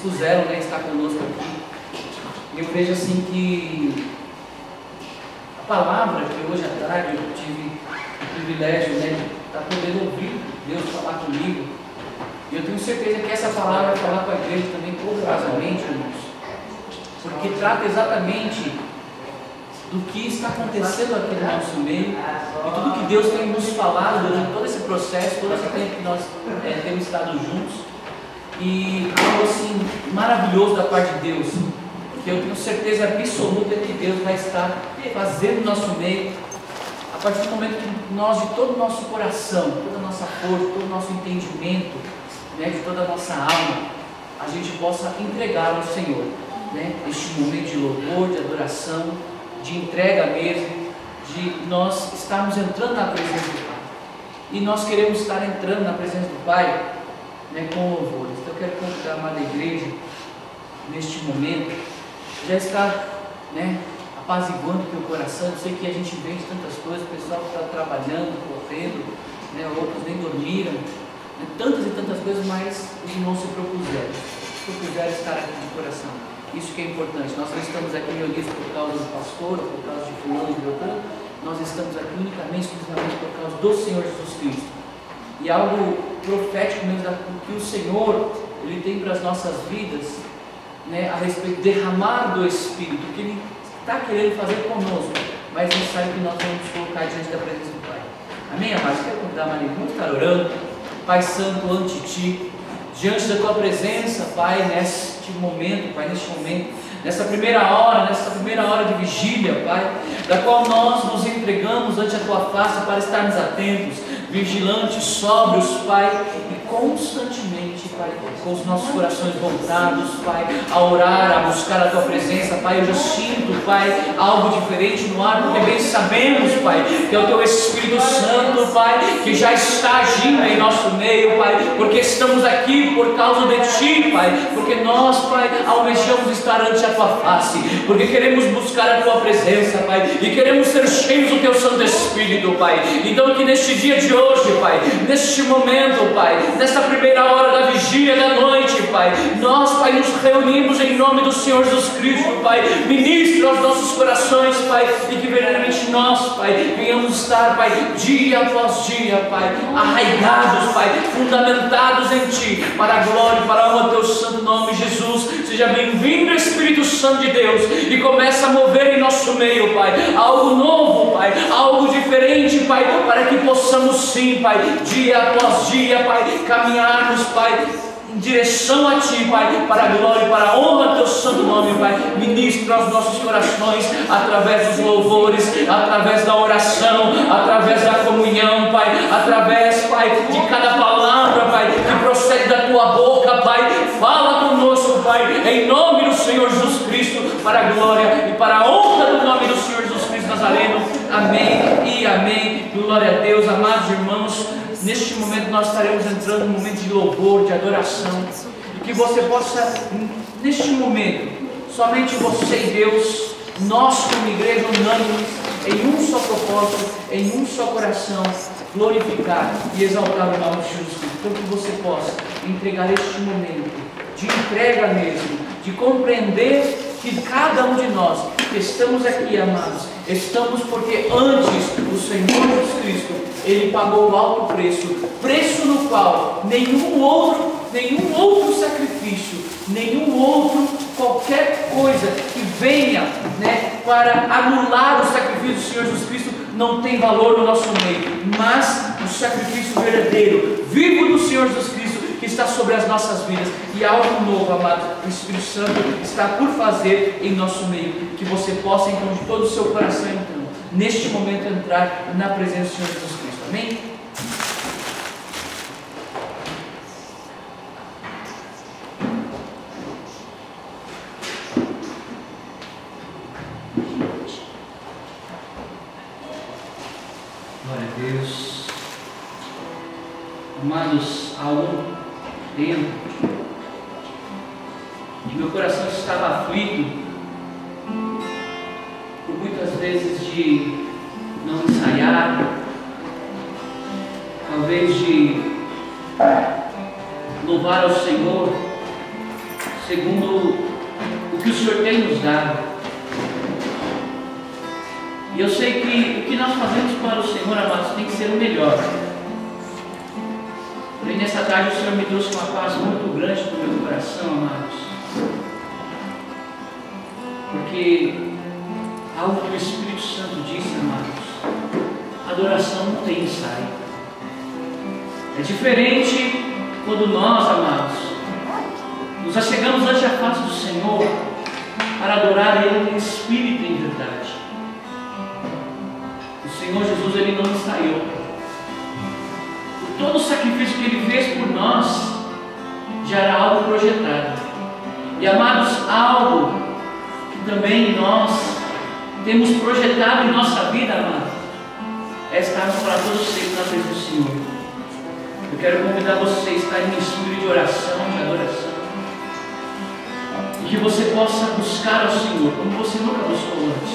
dispuseram, né, estar conosco aqui. E eu vejo assim que a palavra que hoje à tarde eu tive o privilégio, né, de estar podendo ouvir Deus falar comigo. E eu tenho certeza que essa palavra vai falar com a igreja também poderosamente, irmãos. Porque trata exatamente do que está acontecendo aqui no nosso meio e tudo que Deus tem nos falado durante todo esse processo, todo esse tempo que nós temos estado juntos. E algo assim maravilhoso da parte de Deus, que eu tenho certeza absoluta que Deus vai estar fazendo no nosso meio, a partir do momento que nós, de todo o nosso coração, toda a nossa força, todo o nosso entendimento, né, de toda a nossa alma, a gente possa entregar ao Senhor, né, este momento de louvor, de adoração, de entrega mesmo, de nós estarmos entrando na presença do Pai. E nós queremos estar entrando na presença do Pai, né, com louvores. Então eu quero convidar a amada igreja, neste momento, já estar, né, apaziguando o teu coração. Eu sei que a gente vê tantas coisas, o pessoal que está trabalhando, correndo, né, outros nem dormiram, né, tantas e tantas coisas, mas os irmãos se propuseram estar aqui de coração. Isso que é importante. Nós não estamos aqui reunidos por causa do pastor, por causa de fulano e de outro. Nós estamos aqui unicamente, exclusivamente por causa do Senhor Jesus Cristo. E algo profético mesmo do que o Senhor Ele tem para as nossas vidas, né, a respeito de derramar do Espírito, que Ele está querendo fazer conosco, mas Ele sabe que nós vamos colocar diante da presença do Pai. Amém, amados? Quero convidar a Maria, vamos estar orando. Pai Santo, ante Ti, diante da Tua presença, Pai, neste momento, nessa primeira hora de vigília, Pai, da qual nós nos entregamos ante a Tua face para estarmos atentos, vigilantes, sóbrios, Pai, e constantemente, Pai, com os nossos corações voltados, Pai, a orar, a buscar a Tua presença, Pai. Eu já sinto, Pai, algo diferente no ar, porque bem sabemos, Pai, que é o Teu Espírito Santo, Pai, que já está agindo em nosso meio, Pai, porque estamos aqui por causa de Ti, Pai, porque nós, Pai, almejamos estar ante a Tua face, porque queremos buscar a Tua presença, Pai, e queremos ser cheios do Teu Santo Espírito, Pai. Então que neste dia de hoje, Pai, neste momento, Pai, nesta primeira hora da vigília da noite, Pai, nós, Pai, nos reunimos em nome do Senhor Jesus Cristo, Pai. Ministra aos nossos corações, Pai, e que verdadeiramente nós, Pai, venhamos estar, Pai, dia após dia, Pai, arraigados, Pai, fundamentados em Ti, para a glória e para a honra do Teu santo nome, Jesus. Seja bem-vindo, Espírito Santo de Deus, e começa a mover em nosso meio, Pai, algo novo, Pai, algo diferente, Pai, para que possamos sim, Pai, dia após dia, Pai, caminharmos, Pai, em direção a Ti, Pai, para a glória e para a honra do Teu santo nome, Pai. Ministra aos nossos corações, através dos louvores, através da oração, através da comunhão, Pai, através, Pai, de cada palavra, Pai, que procede da Tua boca, Pai. Fala conosco, Pai, em nome do Senhor Jesus Cristo, para a glória e para a honra do nome do Senhor Jesus Cristo Nazareno. Amém e amém. Glória a Deus. Amados irmãos, neste momento nós estaremos entrando num momento de louvor, de adoração, e que você possa, neste momento, somente você e Deus, nós como igreja unânimes, em um só propósito, em um só coração, glorificar e exaltar o nome de Jesus Cristo. Então que você possa entregar este momento de entrega mesmo, de compreender que cada um de nós que estamos aqui, amados, estamos porque antes o Senhor Jesus Cristo, Ele pagou o alto preço, preço no qual nenhum outro sacrifício, qualquer coisa que venha, né, para anular o sacrifício do Senhor Jesus Cristo não tem valor no nosso meio, mas o sacrifício verdadeiro, vivo do Senhor Jesus Cristo, que está sobre as nossas vidas, e algo novo, amado, o Espírito Santo está por fazer em nosso meio, que você possa então de todo o seu coração, então, neste momento entrar na presença do Senhor Jesus Cristo. Amém? Glória a Deus. Amados, há um tempo que meu coração estava aflito por muitas vezes de não ensaiar, talvez de louvar ao Senhor cuidado. E eu sei que o que nós fazemos para o Senhor, amados, tem que ser o melhor. Porém, nessa tarde o Senhor me trouxe uma paz muito grande no meu coração, amados. Porque algo que o Espírito Santo disse, amados, adoração não tem ensaio. É diferente quando nós, amados, nos achegamos ante a face do Senhor para adorar Ele em espírito e em verdade. O Senhor Jesus, Ele não ensaiou. Todo o sacrifício que Ele fez por nós já era algo projetado. E, amados, algo que também nós temos projetado em nossa vida, amados, é estarmos para todos sempre na presença do Senhor. Eu quero convidar você a estar em espírito de oração, de adoração, e que você possa buscar ao Senhor como você nunca buscou antes,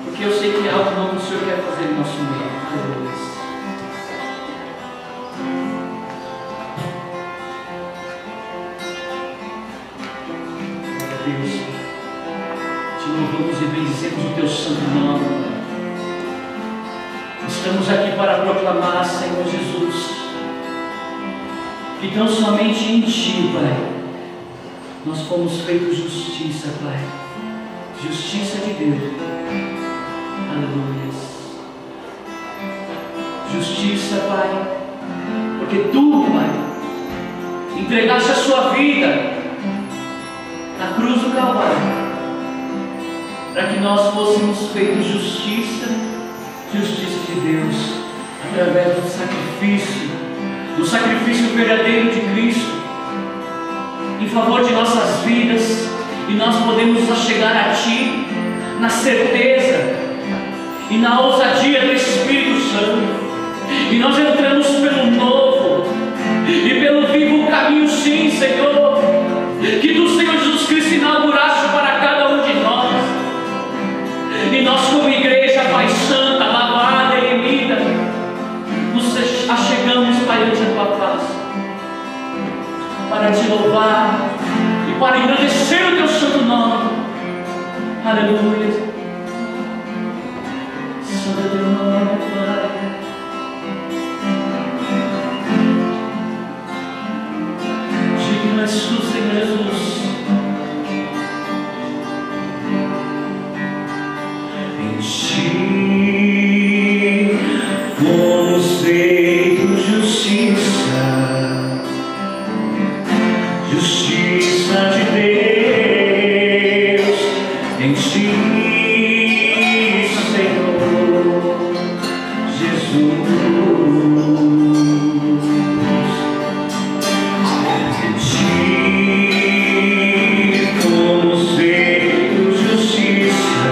porque eu sei que é algo novo que o Senhor quer fazer em nosso meio. Aleluia. Deus, te louvamos e bendizemos o teu santo nome. Estamos aqui para proclamar, Senhor Jesus, que tão somente em Ti, Pai, nós fomos feitos justiça, Pai, justiça de Deus. Aleluia. Justiça, Pai, porque Tu, Pai, entregaste a Sua vida na cruz do Calvário, para que nós fôssemos feitos justiça de Deus, através do sacrifício verdadeiro de Cristo, em favor de nossas vidas, e nós podemos nos chegar a Ti, na certeza e na ousadia do Espírito Santo, e nós entramos pelo novo e pelo vivo caminho, sim, Senhor, que Tu, Senhor Jesus Cristo, inauguraste para cada um de nós. E nós, como igreja, Pai Santa, lavada e remida, nos achegamos, Pai, ante a Tua face, para Te louvar e para engrandecer o Teu santo nome. Aleluia. Santo é Teu nome, Pai. Digno és Tu, Senhor Jesus. Em Ti fomos feitos justiça, justiça de Deus. Em Ti, Senhor Jesus. Em Ti fomos feitos justiça,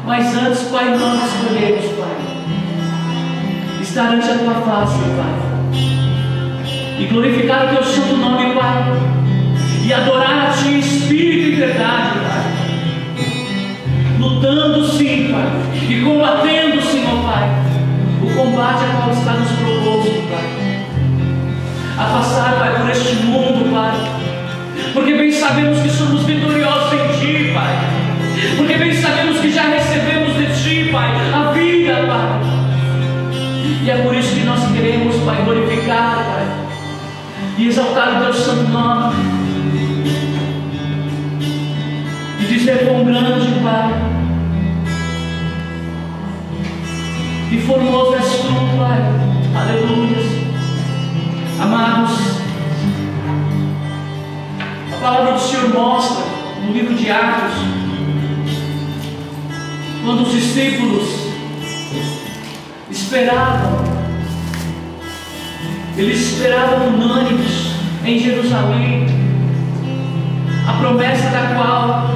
Mas antes, Pai, nós escolhemos, Pai, estar ante a Tua face, Pai, e glorificar o Teu santo nome, Pai, e adorar a Ti em espírito e verdade, Pai, lutando sim, Pai, e combatendo, Senhor, Pai, o combate a qual está nos proposto, Pai, a passar, Pai, por este mundo, Pai, porque bem sabemos que somos vitoriosos em Ti, Pai, porque bem sabemos que já recebemos de Ti, Pai, a vida, Pai, e é por isso que nós queremos, Pai, glorificar, Pai, e exaltar o Teu santo nome, e dizer quão grande, Pai, e formoso és Tu, Pai, aleluia. Amados, a palavra do Senhor mostra no livro de Atos, quando os discípulos esperavam, eles esperavam unânimes em Jerusalém a promessa da qual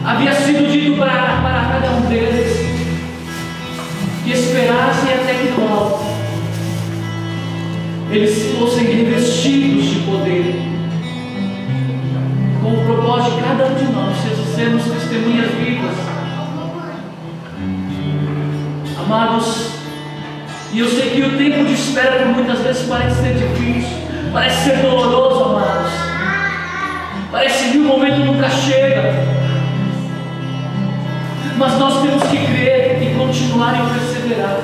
havia sido dito para cada um deles, que esperassem até que do alto eles fossem revestidos de poder, com o propósito de cada um de nós sermos testemunhas vivas. Amados, e eu sei que o tempo de espera por muitas vezes parece ser difícil, parece ser doloroso, amados, parece que o momento nunca chega, mas nós temos que crer e continuar e perseverar.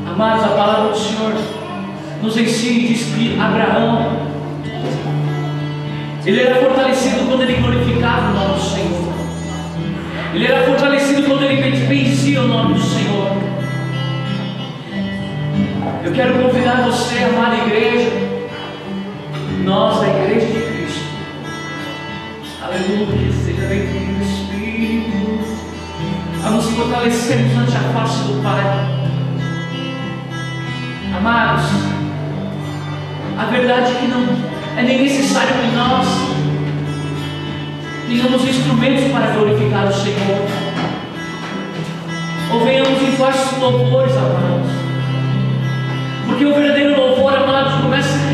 Amados, a palavra do Senhor nos ensina e diz que Abraão, ele era fortalecido quando ele glorificava o nome do Senhor, ele era fortalecido quando ele benzia o nome do Senhor. Eu quero convidar você, amada igreja, nós, a igreja de Cristo, aleluia, seja bem-vindo Espírito, a nos fortalecermos ante a face do Pai. Amados, a verdade é que não é nem necessário que nós tenhamos instrumentos para glorificar o Senhor, ou venhamos em falsos louvores, amados, porque o verdadeiro louvor, amados,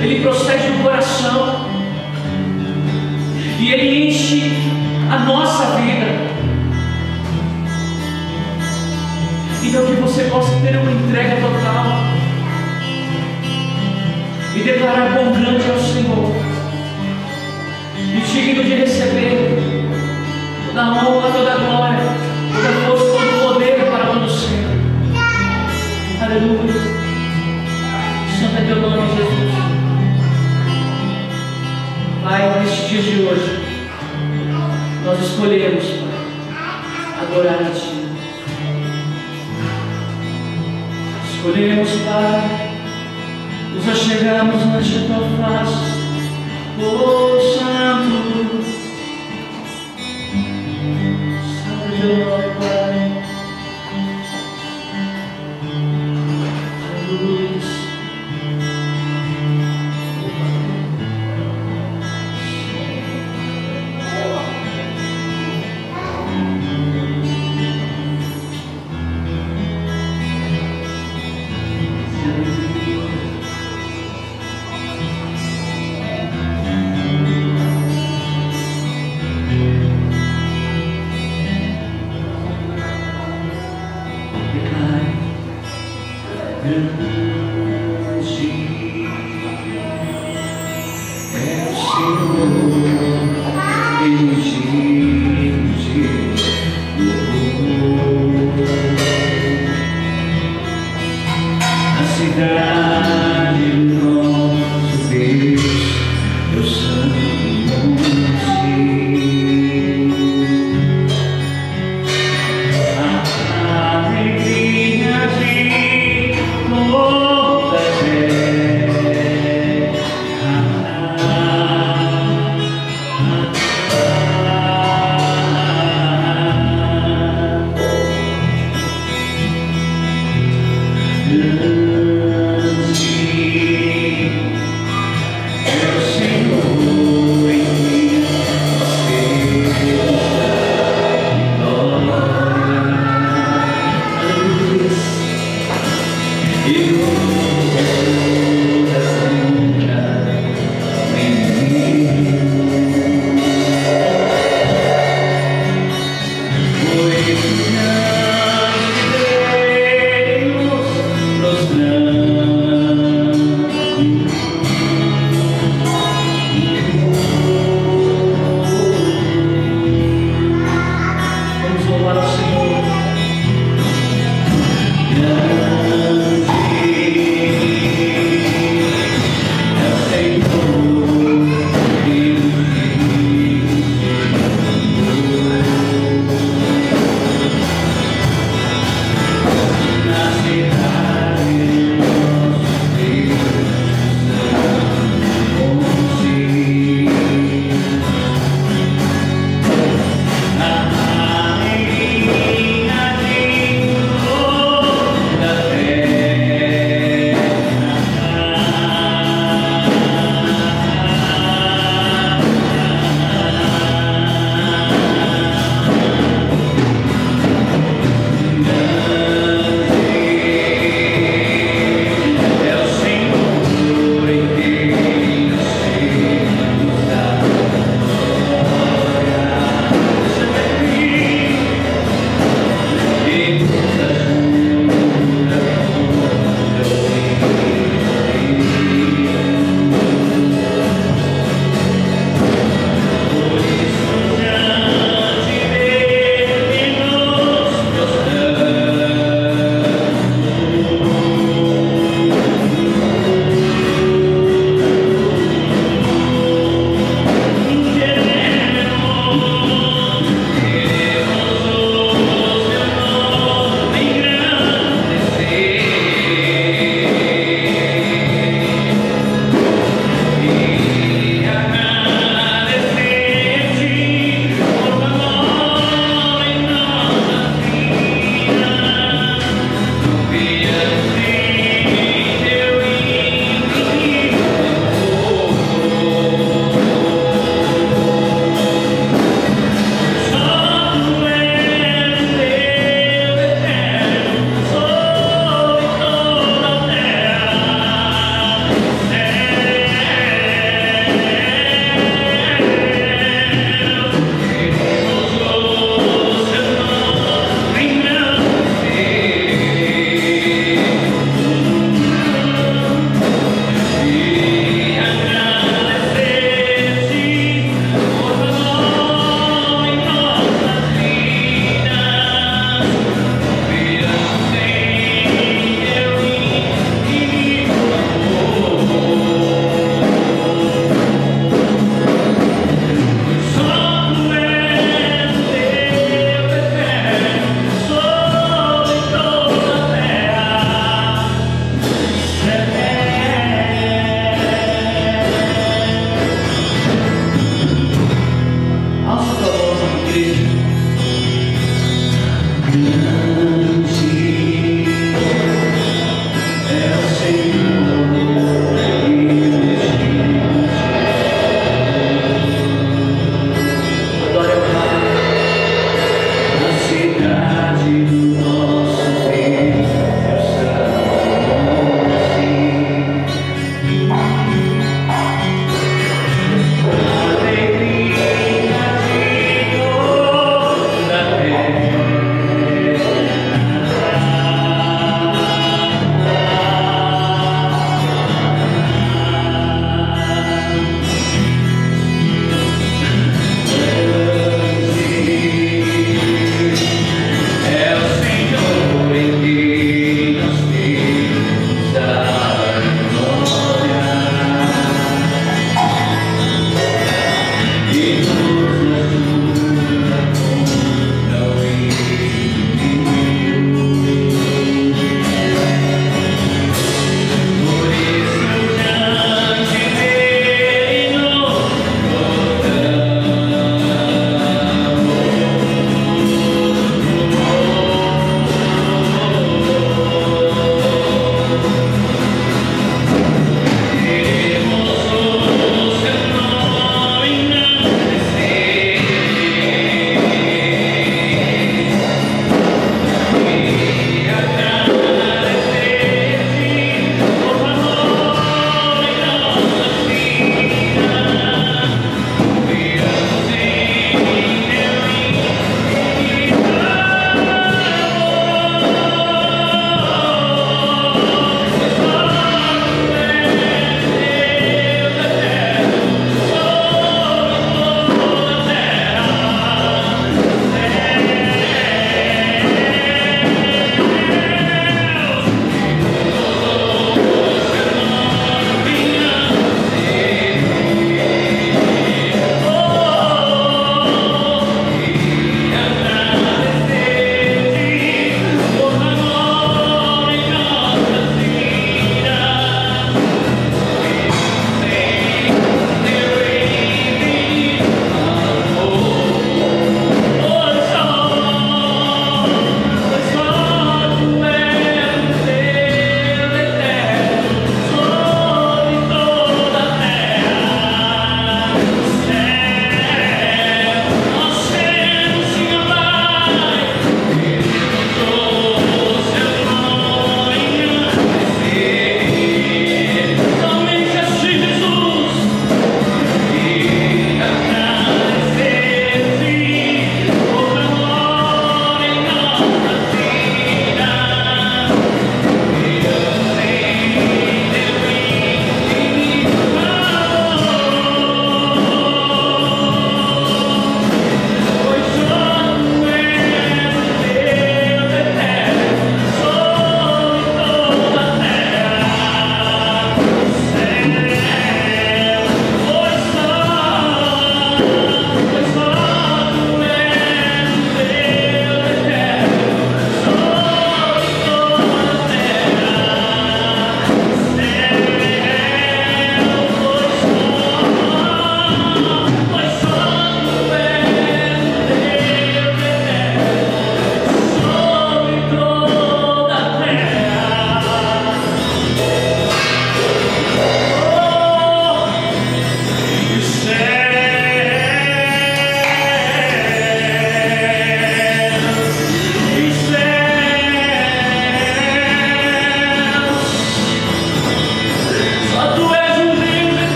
ele procede do coração, e ele enche a nossa vida. Então que você possa ter uma entrega total e declarar quão grande é o Senhor, e digno de receber toda a honra, toda a glória, toda a força, todo o poder para todo sempre. Aleluia. Santo é teu nome, Jesus. Pai, neste dia de hoje nós escolhemos, Pai, adorar a Ti. Escolhemos, Pai, nos achegamos ante a Tua face, oh Santo, Santo é teu nome, Pai, aleluia.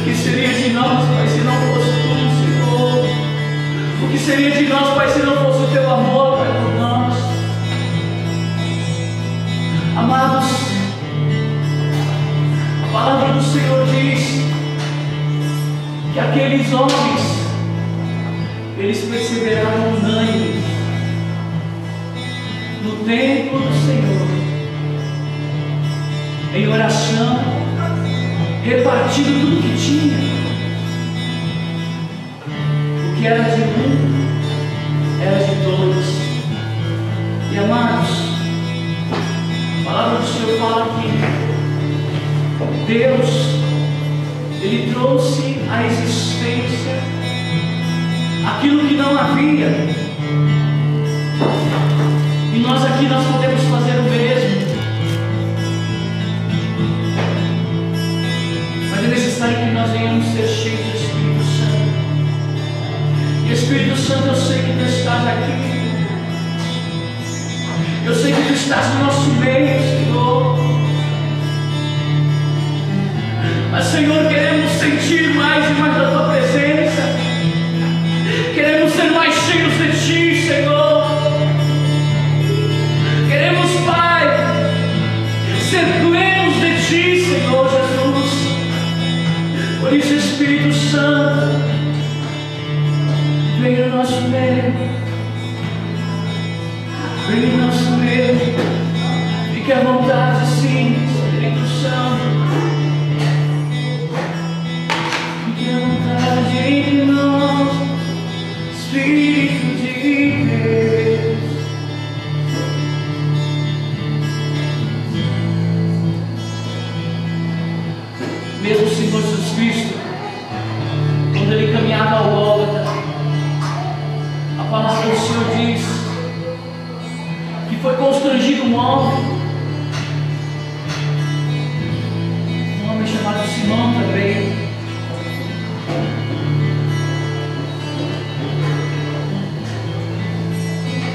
que seria de nós, Pai, se não fosse tu, Senhor? O que seria de nós, Pai, se não fosse o teu amor, Pai, por nós? Amados, a palavra do Senhor diz que aqueles homens, eles perseveraram unânimes no templo do Senhor, em oração, repartindo tudo que tinha. O que era de um, era de todos. E amados, a palavra do Senhor fala que Deus, Ele trouxe à existência aquilo que não havia. E nós aqui podemos fazer o mesmo. Mas é necessário que nós venhamos ser cheios do Espírito Santo. E Espírito Santo, eu sei que tu estás aqui. Eu sei que tu estás no nosso meio, Senhor. Mas, Senhor, queremos sentir mais e mais da tua presença. Queremos ser mais cheios de ti, Senhor. Queremos, Pai, ser plenos de ti, Senhor Jesus. Por isso, Espírito Santo, vem no nosso meio. Vem no nosso meio. Fique à vontade, sim, Espírito Santo. Fique à vontade em nós, Espírito de Deus. Mesmo o Senhor Jesus Cristo, quando Ele caminhava ao Gólgota, a palavra do Senhor diz que foi constrangido um homem chamado Simão também,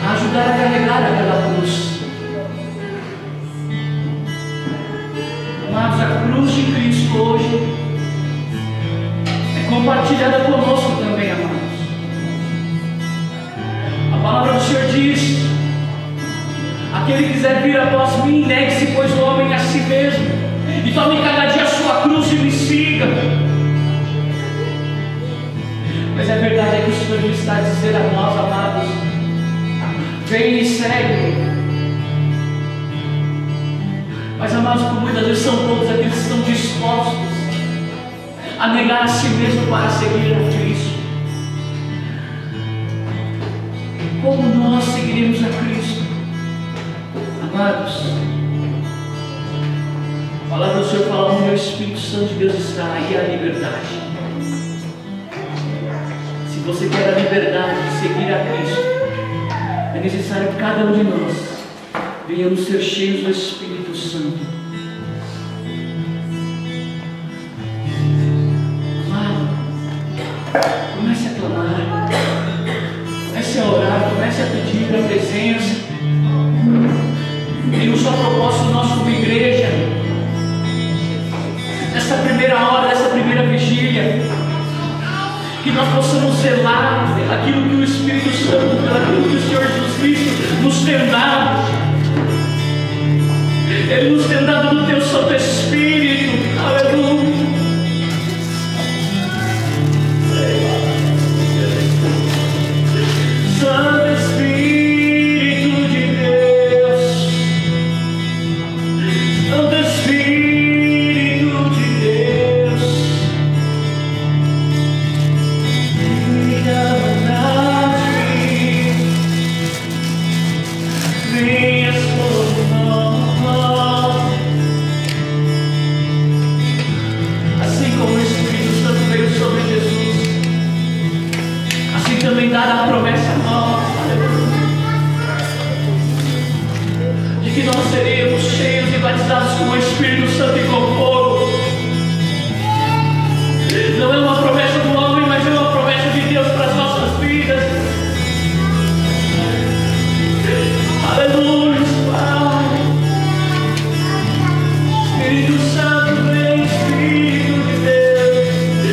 a ajudar a carregar aquela cruz. Amados, a cruz de Cristo hoje é compartilhada conosco também, amados. A palavra do Senhor diz: aquele que quiser vir após mim, negue-se, pois, o homem a si mesmo, e tome cada dia a sua cruz e me siga. Mas a verdade é que o Senhor está a dizer a nós, amados: vem e segue. Mas, amados, por muitas vezes são todos aqueles que estão dispostos a negar a si mesmo para seguir a Cristo. Como nós seguiremos a Cristo? Amados, a palavra do Senhor fala: o meu Espírito Santo de Deus está aí, a liberdade. Se você quer a liberdade de seguir a Cristo, é necessário que cada um de nós venhamos ser cheios do Espírito Santo. Amado, comece a clamar, comece a orar, comece a pedir a presença. Tem um só propósito nosso como igreja, nessa primeira hora, nessa primeira vigília, que nós possamos zelar aquilo que o Espírito Santo, aquilo que o Senhor Jesus Cristo nos tem dado. Ele nos tem dado do teu Santo Espírito. Aleluia. Santo Espírito de Deus, Santo Espírito de Deus, venha venha sobre nós. Assim como o Espírito Santo veio sobre Jesus, assim também dá a promessa a nós, de que nós seremos cheios e batizados com o Espírito Santo e com fogo. Não é uma promessa do homem, mas é uma promessa de Deus para as nossas vidas. Aleluia, Pai. Espírito Santo, vem, Espírito de Deus.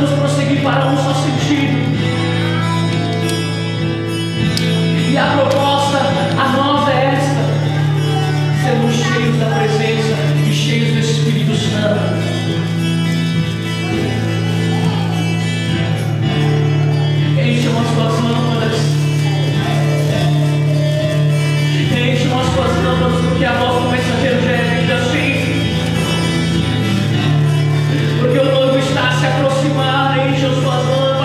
possamos prosseguir para um só sentido. E a proposta a nós é esta: sermos cheios da presença e cheios do Espírito Santo. Encham as suas lâmpadas, encham as suas lâmpadas, porque a voz do mensageiro já é vida assim. Porque o noivo está a se aproximar. Encham suas lâmpadas.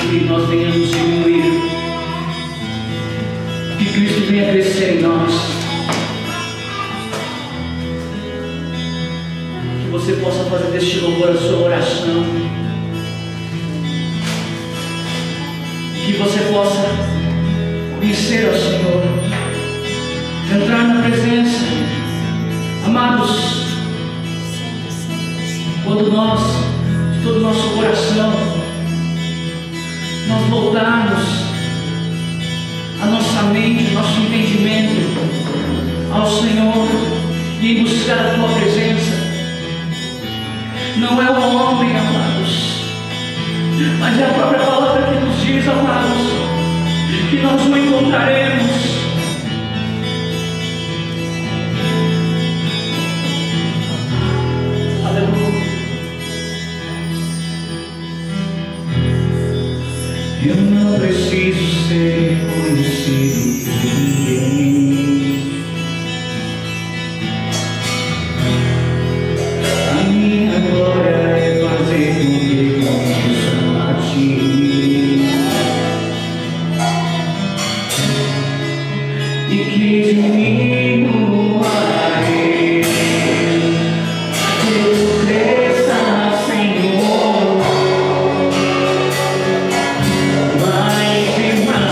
que nós venhamos diminuir, que Cristo venha crescer em nós, que você possa fazer deste louvor a sua oração, que você possa conhecer ao Senhor, entrar na presença. Amados, quando nós, de todo o nosso coração, nós voltarmos a nossa mente, o nosso entendimento ao Senhor e em buscar a Tua presença, não é o homem, amados, mas é a própria palavra que nos diz, amados, que nós o encontraremos. Aleluia. Eu não preciso ser conhecido por ninguém. A minha glória é fazer com que conheçam a Ti, e que de mim louvarei, que Tu cresça, Senhor, mais e mais.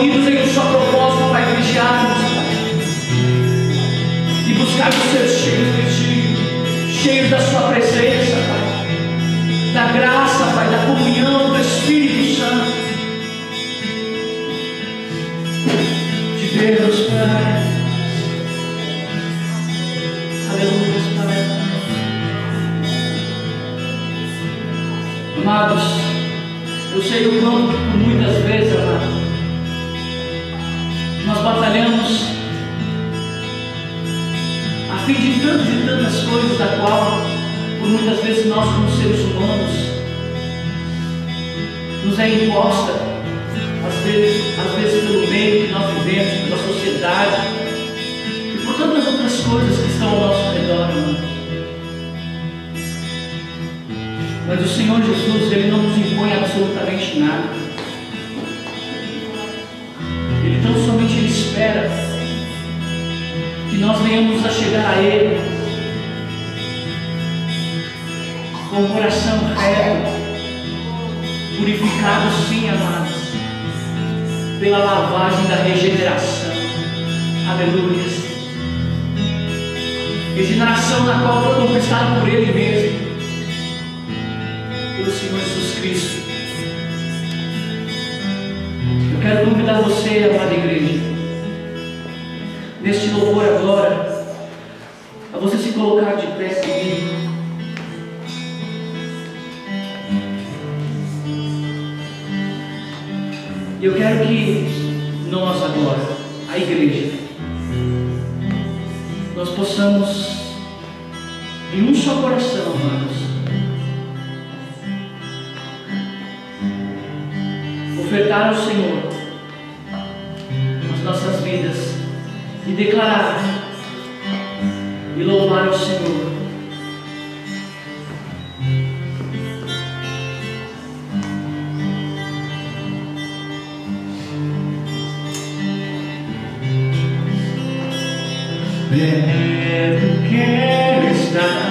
unidos em um só propósito, Pai, vigiarmos, Pai, e buscarmos ser cheios de Ti, cheios da Sua presença, Pai, da graça, Pai, da comunhão do Espírito Santo de Deus, Pai. Aleluia, Pai. Amados, eu sei o quanto por muitas vezes, amados, nós batalhamos a fim de tantas e tantas coisas, da qual, por muitas vezes, nós como seres humanos, nos é imposta, às vezes pelo meio que nós vivemos, pela sociedade, e por tantas outras coisas que estão ao nosso redor, amados. Mas o Senhor Jesus, Ele não nos impõe absolutamente nada. Ele tão somente Ele espera que nós venhamos a chegar a Ele com o coração reto, purificado, sim, amados, pela lavagem da regeneração. Aleluia. Regeneração na qual foi conquistada por Ele mesmo, pelo Senhor Jesus Cristo. Eu quero convidar você, amada igreja, neste louvor agora, a você se colocar de pé comigo. E eu quero que nós agora, a igreja, nós possamos, em um só coração, amados, ofertar ao Senhor as nossas vidas e declarar e louvar ao Senhor. Perto quero estar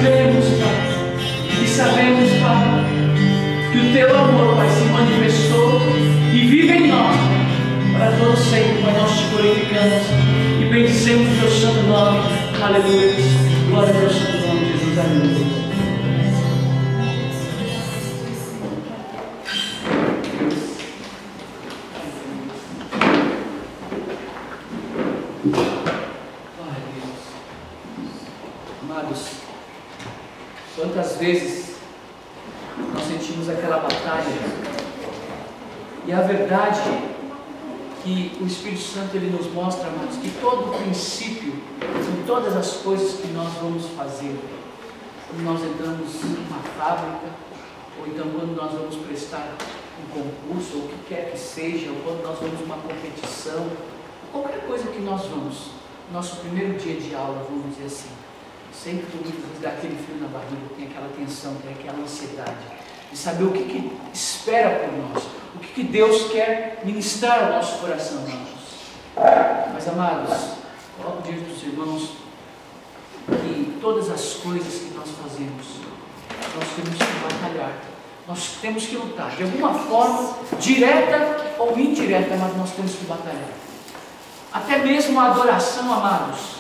cremos, Pai, e sabemos, Pai, que o Teu amor, Pai, se manifestou e vive em nós, para todo sempre, Pai. Nós Te glorificamos e bendizemos o Teu santo nome. Aleluia. Glória ao Teu santo nome, Jesus. Amém. Amados, quantas vezes nós sentimos aquela batalha, e a verdade que o Espírito Santo ele nos mostra, amados, que todo o princípio em todas as coisas que nós vamos fazer, quando nós entramos numa fábrica, ou então quando nós vamos prestar um concurso, ou o que quer que seja, ou quando nós vamos numa competição, qualquer coisa que nós vamos, nosso primeiro dia de aula, vamos dizer assim, sempre dá aquele frio na barriga, tem aquela tensão, tem aquela ansiedade de saber o que espera por nós, o que Deus quer ministrar ao nosso coração, amados. Mas, amados, coloco diante dos irmãos que todas as coisas que nós fazemos, nós temos que batalhar, nós temos que lutar, de alguma forma, direta ou indireta, mas nós temos que batalhar. Até mesmo a adoração, amados,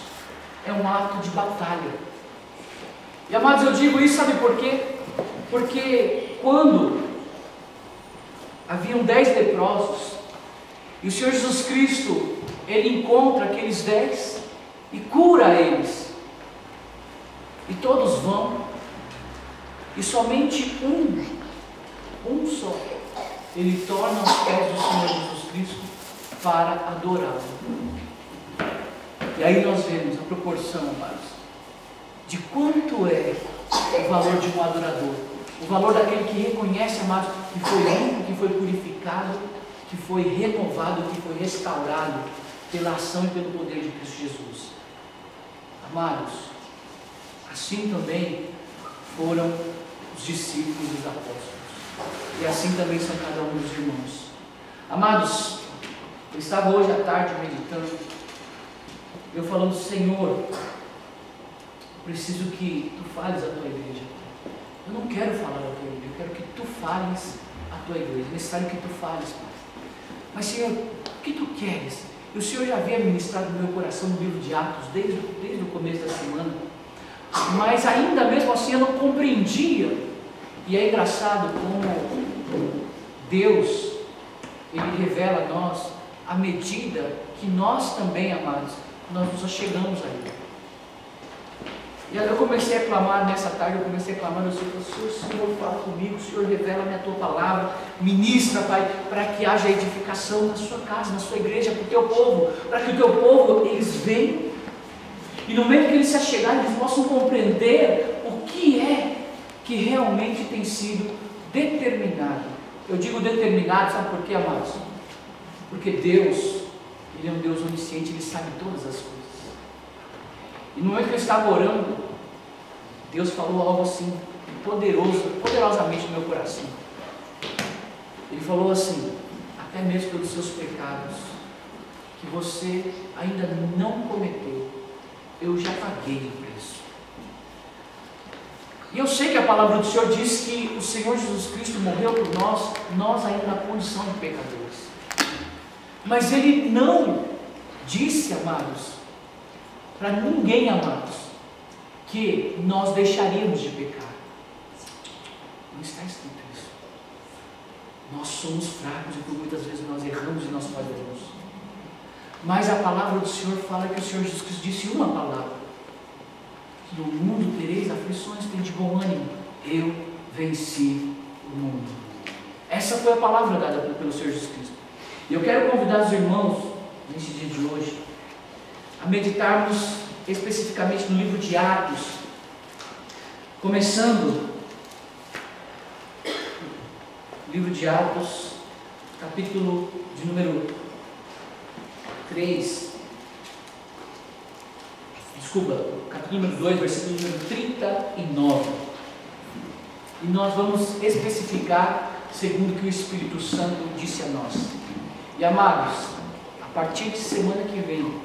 é um ato de batalha. E, amados, eu digo isso, sabe por quê? Porque quando haviam 10 leprosos, e o Senhor Jesus Cristo, Ele encontra aqueles 10 e cura eles, e todos vão, e somente um só, Ele torna os pés do Senhor Jesus Cristo para adorá-lo. E aí nós vemos a proporção, amados, de quanto é o valor de um adorador, o valor daquele que reconhece, amados, que foi limpo, que foi purificado, que foi renovado, que foi restaurado pela ação e pelo poder de Cristo Jesus. Amados, assim também foram os discípulos e os apóstolos, e assim também são cada um dos irmãos. Amados, eu estava hoje à tarde meditando, eu falando: Senhor, preciso que Tu fales a Tua igreja. Eu não quero falar a Tua igreja, eu quero que Tu fales a Tua igreja. É necessário que Tu fales, Pai. Mas, Senhor, o que Tu queres? E o Senhor já havia ministrado no meu coração no livro de Atos, desde o começo da semana, mas ainda mesmo assim eu não compreendia. E é engraçado como Deus, Ele revela a nós à medida que nós também, amados, nós nos achegamos a Ele. E aí eu comecei a clamar nessa tarde, eu comecei a clamar, eu disse: Senhor, fala comigo, Senhor, revela-me a Tua palavra, ministra, Pai, para que haja edificação na Sua casa, na Sua igreja, para o Teu povo, para que o Teu povo, eles venham, e no momento que eles se achegarem, eles possam compreender o que é que realmente tem sido determinado. Eu digo determinado, sabe por quê, amados? Porque Deus, Ele é um Deus onisciente, Ele sabe todas as coisas. E no momento que eu estava orando, Deus falou algo assim, poderosamente no meu coração. Ele falou assim: até mesmo pelos seus pecados, que você ainda não cometeu, eu já paguei o preço. E eu sei que a palavra do Senhor diz que o Senhor Jesus Cristo morreu por nós ainda na condição de pecadores. Mas Ele não disse, amados, para ninguém, amados, que nós deixaríamos de pecar. Não está escrito isso. Nós somos fracos e por muitas vezes nós erramos e nós falhamos. Mas a palavra do Senhor fala que o Senhor Jesus Cristo disse uma palavra: no mundo tereis aflições, tem de bom ânimo, eu venci o mundo. Essa foi a palavra dada pelo Senhor Jesus Cristo. E eu quero convidar os irmãos, nesse dia de hoje, a meditarmos especificamente no livro de Atos, começando livro de Atos, capítulo de número 3, capítulo número 2, versículo número 39. E nós vamos especificar segundo o que o Espírito Santo disse a nós. E amados, a partir de semana que vem, o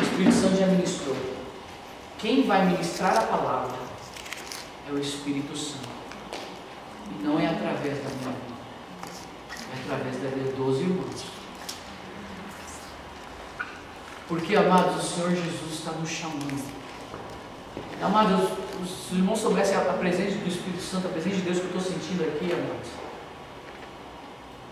Espírito Santo já ministrou. Quem vai ministrar a palavra é o Espírito Santo. E não é através da minha vida, é através da vida dos irmãos. Porque, amados, o Senhor Jesus está nos chamando. Amados, se os irmãos soubessem a presença do Espírito Santo, a presença de Deus que eu estou sentindo aqui, amados,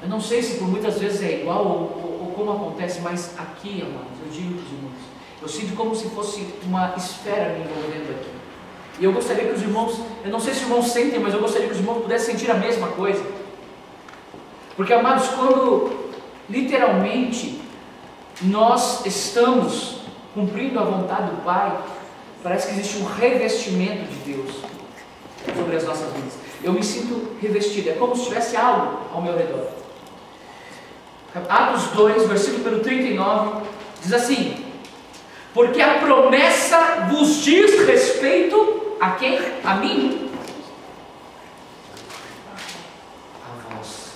eu não sei se por muitas vezes é igual ou como acontece, mas aqui, amados, eu digo para os irmãos, eu sinto como se fosse uma esfera me envolvendo aqui. E eu gostaria que os irmãos, eu não sei se os irmãos sentem, mas eu gostaria que os irmãos pudessem sentir a mesma coisa. Porque, amados, quando literalmente nós estamos cumprindo a vontade do Pai, parece que existe um revestimento de Deus sobre as nossas vidas. Eu me sinto revestido, é como se tivesse algo ao meu redor. Atos 2, versículo número 39, diz assim: porque a promessa vos diz respeito a quem? A mim? A vós.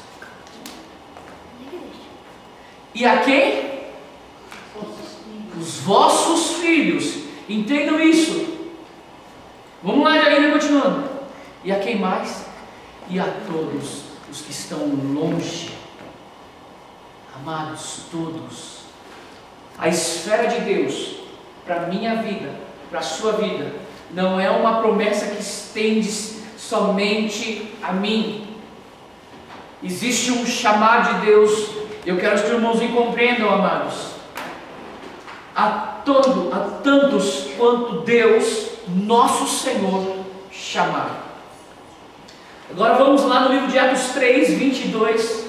E a quem? Os vossos filhos. Entendam isso. Vamos lá, ainda continuando. E a quem mais? E a todos os que estão longe. Amados, todos. A esfera de Deus para a minha vida, para a sua vida, não é uma promessa que estende somente a mim. Existe um chamado de Deus. Eu quero que os irmãos me compreendam, amados. A tantos quanto Deus, nosso Senhor, chamar. Agora vamos lá no livro de Atos 3, 22.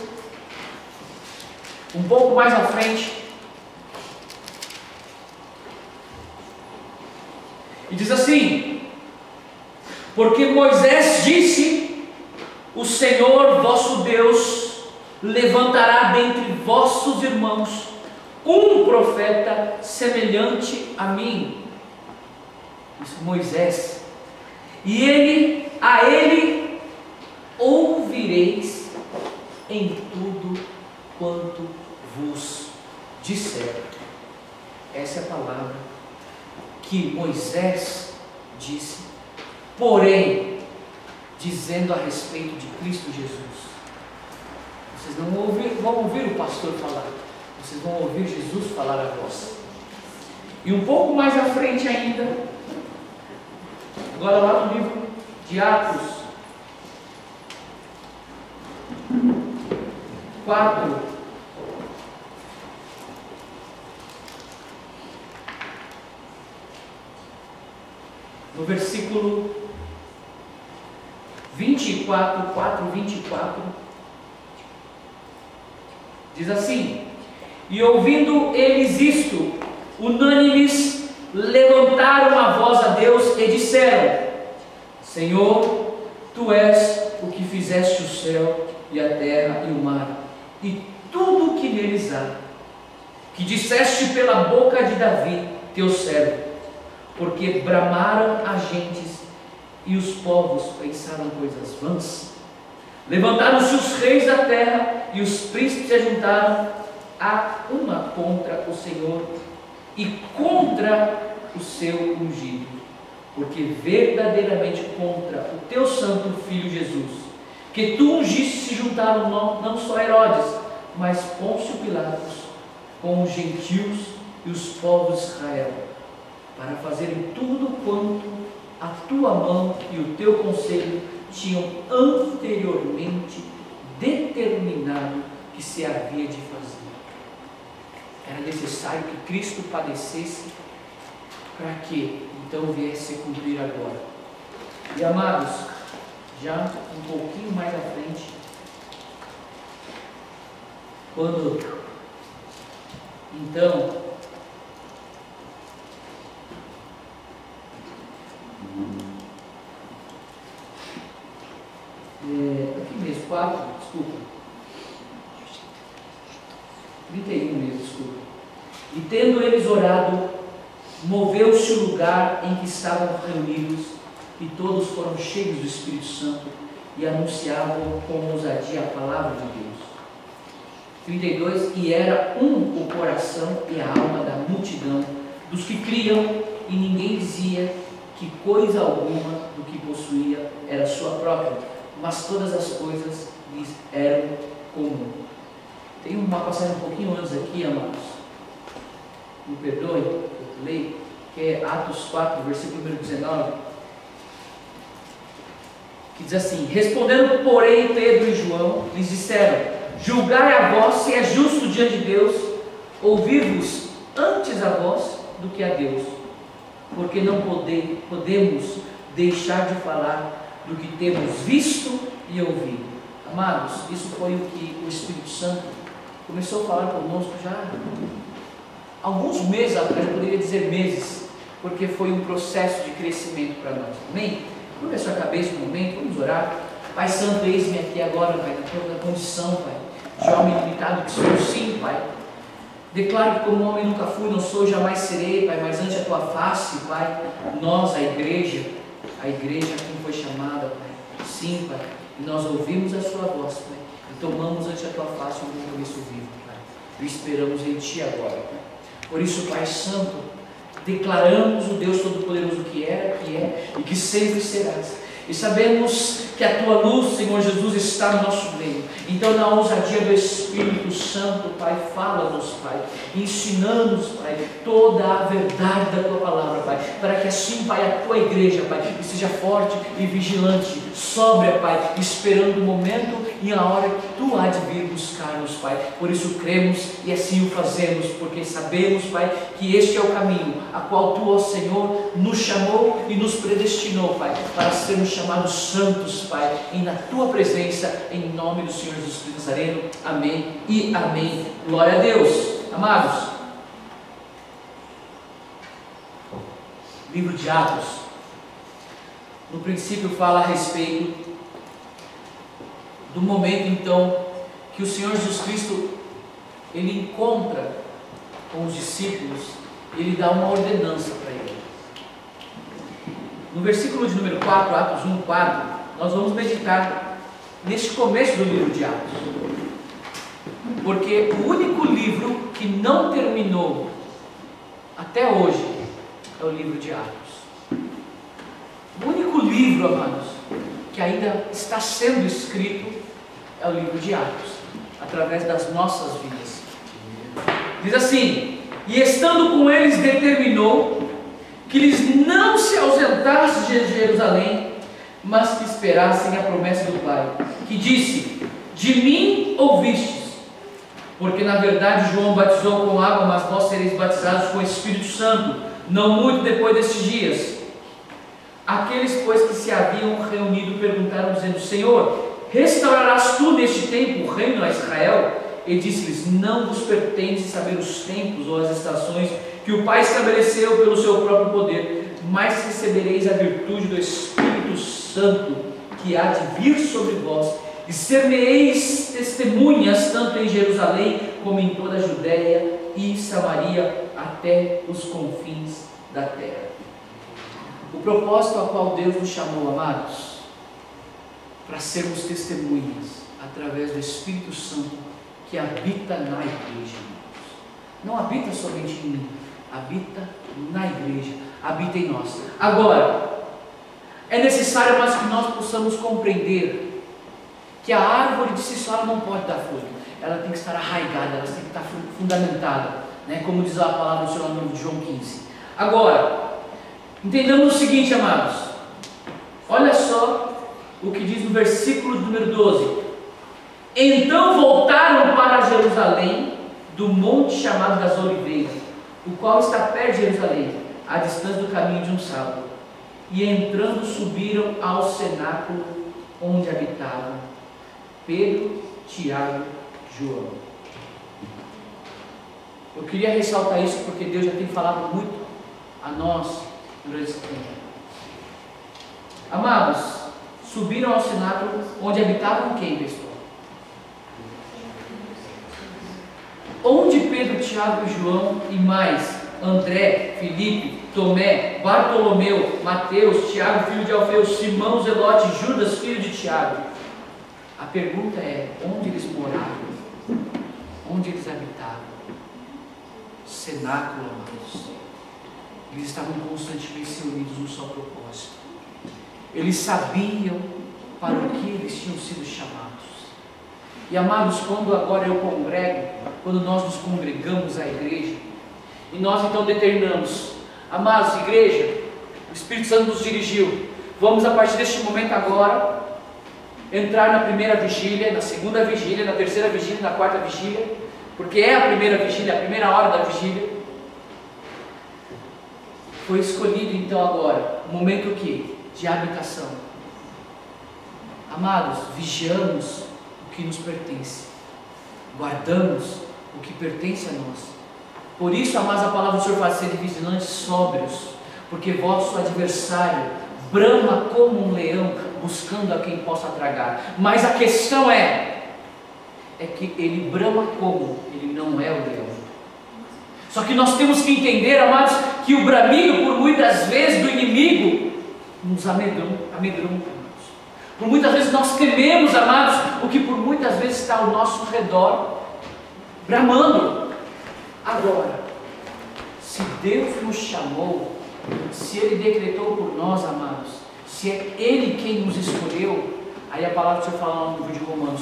Um pouco mais à frente. E diz assim: porque Moisés disse: o Senhor vosso Deus levantará dentre vossos irmãos um profeta semelhante a mim. Isso, Moisés. E a ele ouvireis em tudo quanto vos disser. Essa é a palavra que Moisés disse, porém, dizendo a respeito de Cristo Jesus. Vocês não vão ouvir o pastor falar, vocês vão ouvir Jesus falar a vós. E um pouco mais à frente ainda, agora lá no livro de Atos 4, no versículo 24, 24, diz assim: e ouvindo eles isto, unânimes levantaram a voz a Deus e disseram: Senhor, Tu és o que fizeste o céu e a terra e o mar, e tudo o que neles há, que disseste pela boca de Davi, teu servo, porque bramaram as gentes e os povos pensaram coisas vãs. Levantaram-se os reis da terra e os príncipes se ajuntaram a uma contra o Senhor e contra o seu ungido, porque verdadeiramente contra o teu santo Filho Jesus, que tu ungiste, se juntaram não só Herodes, mas Pôncio Pilatos, com os gentios e os povos de Israel, para fazerem tudo quanto a tua mão e o teu conselho tinham anteriormente determinado que se havia de fazer. Era necessário que Cristo padecesse para que então viesse a cumprir agora. E amados, já um pouquinho mais à frente, quando então aqui mesmo, 4, desculpa, 31 mesmo, desculpa. E tendo eles orado, moveu-se o lugar em que estavam reunidos, e todos foram cheios do Espírito Santo e anunciavam com ousadia a palavra de Deus. 32, e era um o coração e a alma da multidão, dos que criam, e ninguém dizia que coisa alguma do que possuía própria, mas todas as coisas lhes eram comum. Tem uma passagem um pouquinho antes aqui, amados, me perdoe, eu leio, que é Atos 4, versículo número 19, que diz assim: respondendo, porém, Pedro e João lhes disseram: julgai a vós se é justo diante de Deus ouvir-vos antes a vós do que a Deus, porque não podemos deixar de falar do que temos visto e ouvido. Amados, isso foi o que o Espírito Santo começou a falar conosco já há alguns meses atrás, eu poderia dizer meses, porque foi um processo de crescimento para nós. Amém? Curva a sua cabeça um momento, vamos orar. Pai Santo, eis-me aqui agora, Pai, na tua condição, Pai, de homem limitado que sou, sim, Pai. Declaro que como homem nunca fui, não sou, jamais serei, Pai, mas ante a tua face, Pai, nós, a igreja a quem foi chamada, Pai, sim, Pai, e nós ouvimos a sua voz, Pai, e tomamos ante a tua face um compromisso vivo, Pai, e esperamos em Ti agora, Pai. Por isso, Pai Santo, declaramos o Deus Todo-Poderoso que era, que é e que sempre serás. E sabemos que a Tua luz, Senhor Jesus, está no nosso meio. Então, na ousadia do Espírito Santo, Pai, fala-nos, Pai, ensina-nos, Pai, toda a verdade da Tua palavra, Pai, para que assim, Pai, a Tua igreja, Pai, seja forte e vigilante, sóbria, Pai, esperando o momento e a hora que Tu há de vir buscar-nos, Pai. Por isso cremos e assim o fazemos, porque sabemos, Pai, que este é o caminho a qual Tu, ó Senhor, nos chamou e nos predestinou, Pai, para sermos chamados santos, Pai, e na Tua presença, em nome do Senhor Jesus Cristo Nazareno. Amém e amém. Glória a Deus. Amados, livro de Atos, no princípio fala a respeito do momento então que o Senhor Jesus Cristo ele encontra com os discípulos e ele dá uma ordenança para eles. No versículo de número 4, Atos 1, 4, nós vamos meditar neste começo do livro de Atos, porque o único livro que não terminou até hoje é o livro de Atos. O único livro, amados, que ainda está sendo escrito é o livro de Atos, através das nossas vidas. Diz assim: e estando com eles determinou que eles não se ausentassem de Jerusalém, mas que esperassem a promessa do Pai, que disse: de mim ouvistes, porque na verdade João batizou com água, mas vós sereis batizados com o Espírito Santo, não muito depois destes dias. Aqueles, pois, que se haviam reunido perguntaram, dizendo: Senhor, restaurarás tu neste tempo o reino a Israel? E disse-lhes: não vos pertence saber os tempos ou as estações que o Pai estabeleceu pelo seu próprio poder, mas recebereis a virtude do Espírito Santo que há de vir sobre vós, e ser-me-eis testemunhas tanto em Jerusalém como em toda a Judéia e Samaria até os confins da terra. O propósito ao qual Deus nos chamou, amados, para sermos testemunhas através do Espírito Santo que habita na igreja. Não habita somente em mim, habita na igreja, habita em nós. Agora, é necessário mais que nós possamos compreender que a árvore de si só não pode dar fruto, ela tem que estar arraigada, ela tem que estar fundamentada, né? Como diz a palavra do Senhor no livro de João 15. Agora, entendamos o seguinte, amados, olha só o que diz no versículo número 12: então voltaram para Jerusalém, do monte chamado das Oliveiras, o qual está perto de Jerusalém, à distância do caminho de um sábado, e entrando subiram ao cenáculo onde habitavam Pedro, Tiago e João. Eu queria ressaltar isso porque Deus já tem falado muito a nós durante esse tempo. Amados, subiram ao cenáculo onde habitavam quem, pessoal? Onde Pedro, Tiago e João e mais André, Filipe, Tomé, Bartolomeu, Mateus, Tiago, filho de Alfeu, Simão, Zelote, Judas, filho de Tiago. A pergunta é: onde eles moravam? Onde eles habitavam? Cenáculo, amados. Eles estavam constantemente reunidos num só propósito. Eles sabiam para o que eles tinham sido chamados. E amados, quando agora eu congrego, quando nós nos congregamos à igreja, e nós então determinamos, amados, igreja, o Espírito Santo nos dirigiu, vamos a partir deste momento agora, entrar na primeira vigília, na segunda vigília, na terceira vigília, na quarta vigília, porque é a primeira vigília, a primeira hora da vigília. Foi escolhido então agora, um momento o quê? De habitação. Amados, vigiamos o que nos pertence, guardamos o que pertence a nós. Por isso, amados, a palavra do Senhor faz ser vigilantes, sóbrios, porque vosso adversário brama como um leão, buscando a quem possa tragar. Mas a questão é que ele brama como? Ele não é o leão. Só que nós temos que entender, amados, que o bramido, por muitas vezes, do inimigo, nos amedronta. Por muitas vezes nós tememos, amados, o que por muitas vezes está ao nosso redor, bramando. Agora, se Deus nos chamou, se Ele decretou por nós, amados, se é Ele quem nos escolheu, aí a palavra do Senhor fala lá no livro de Romanos,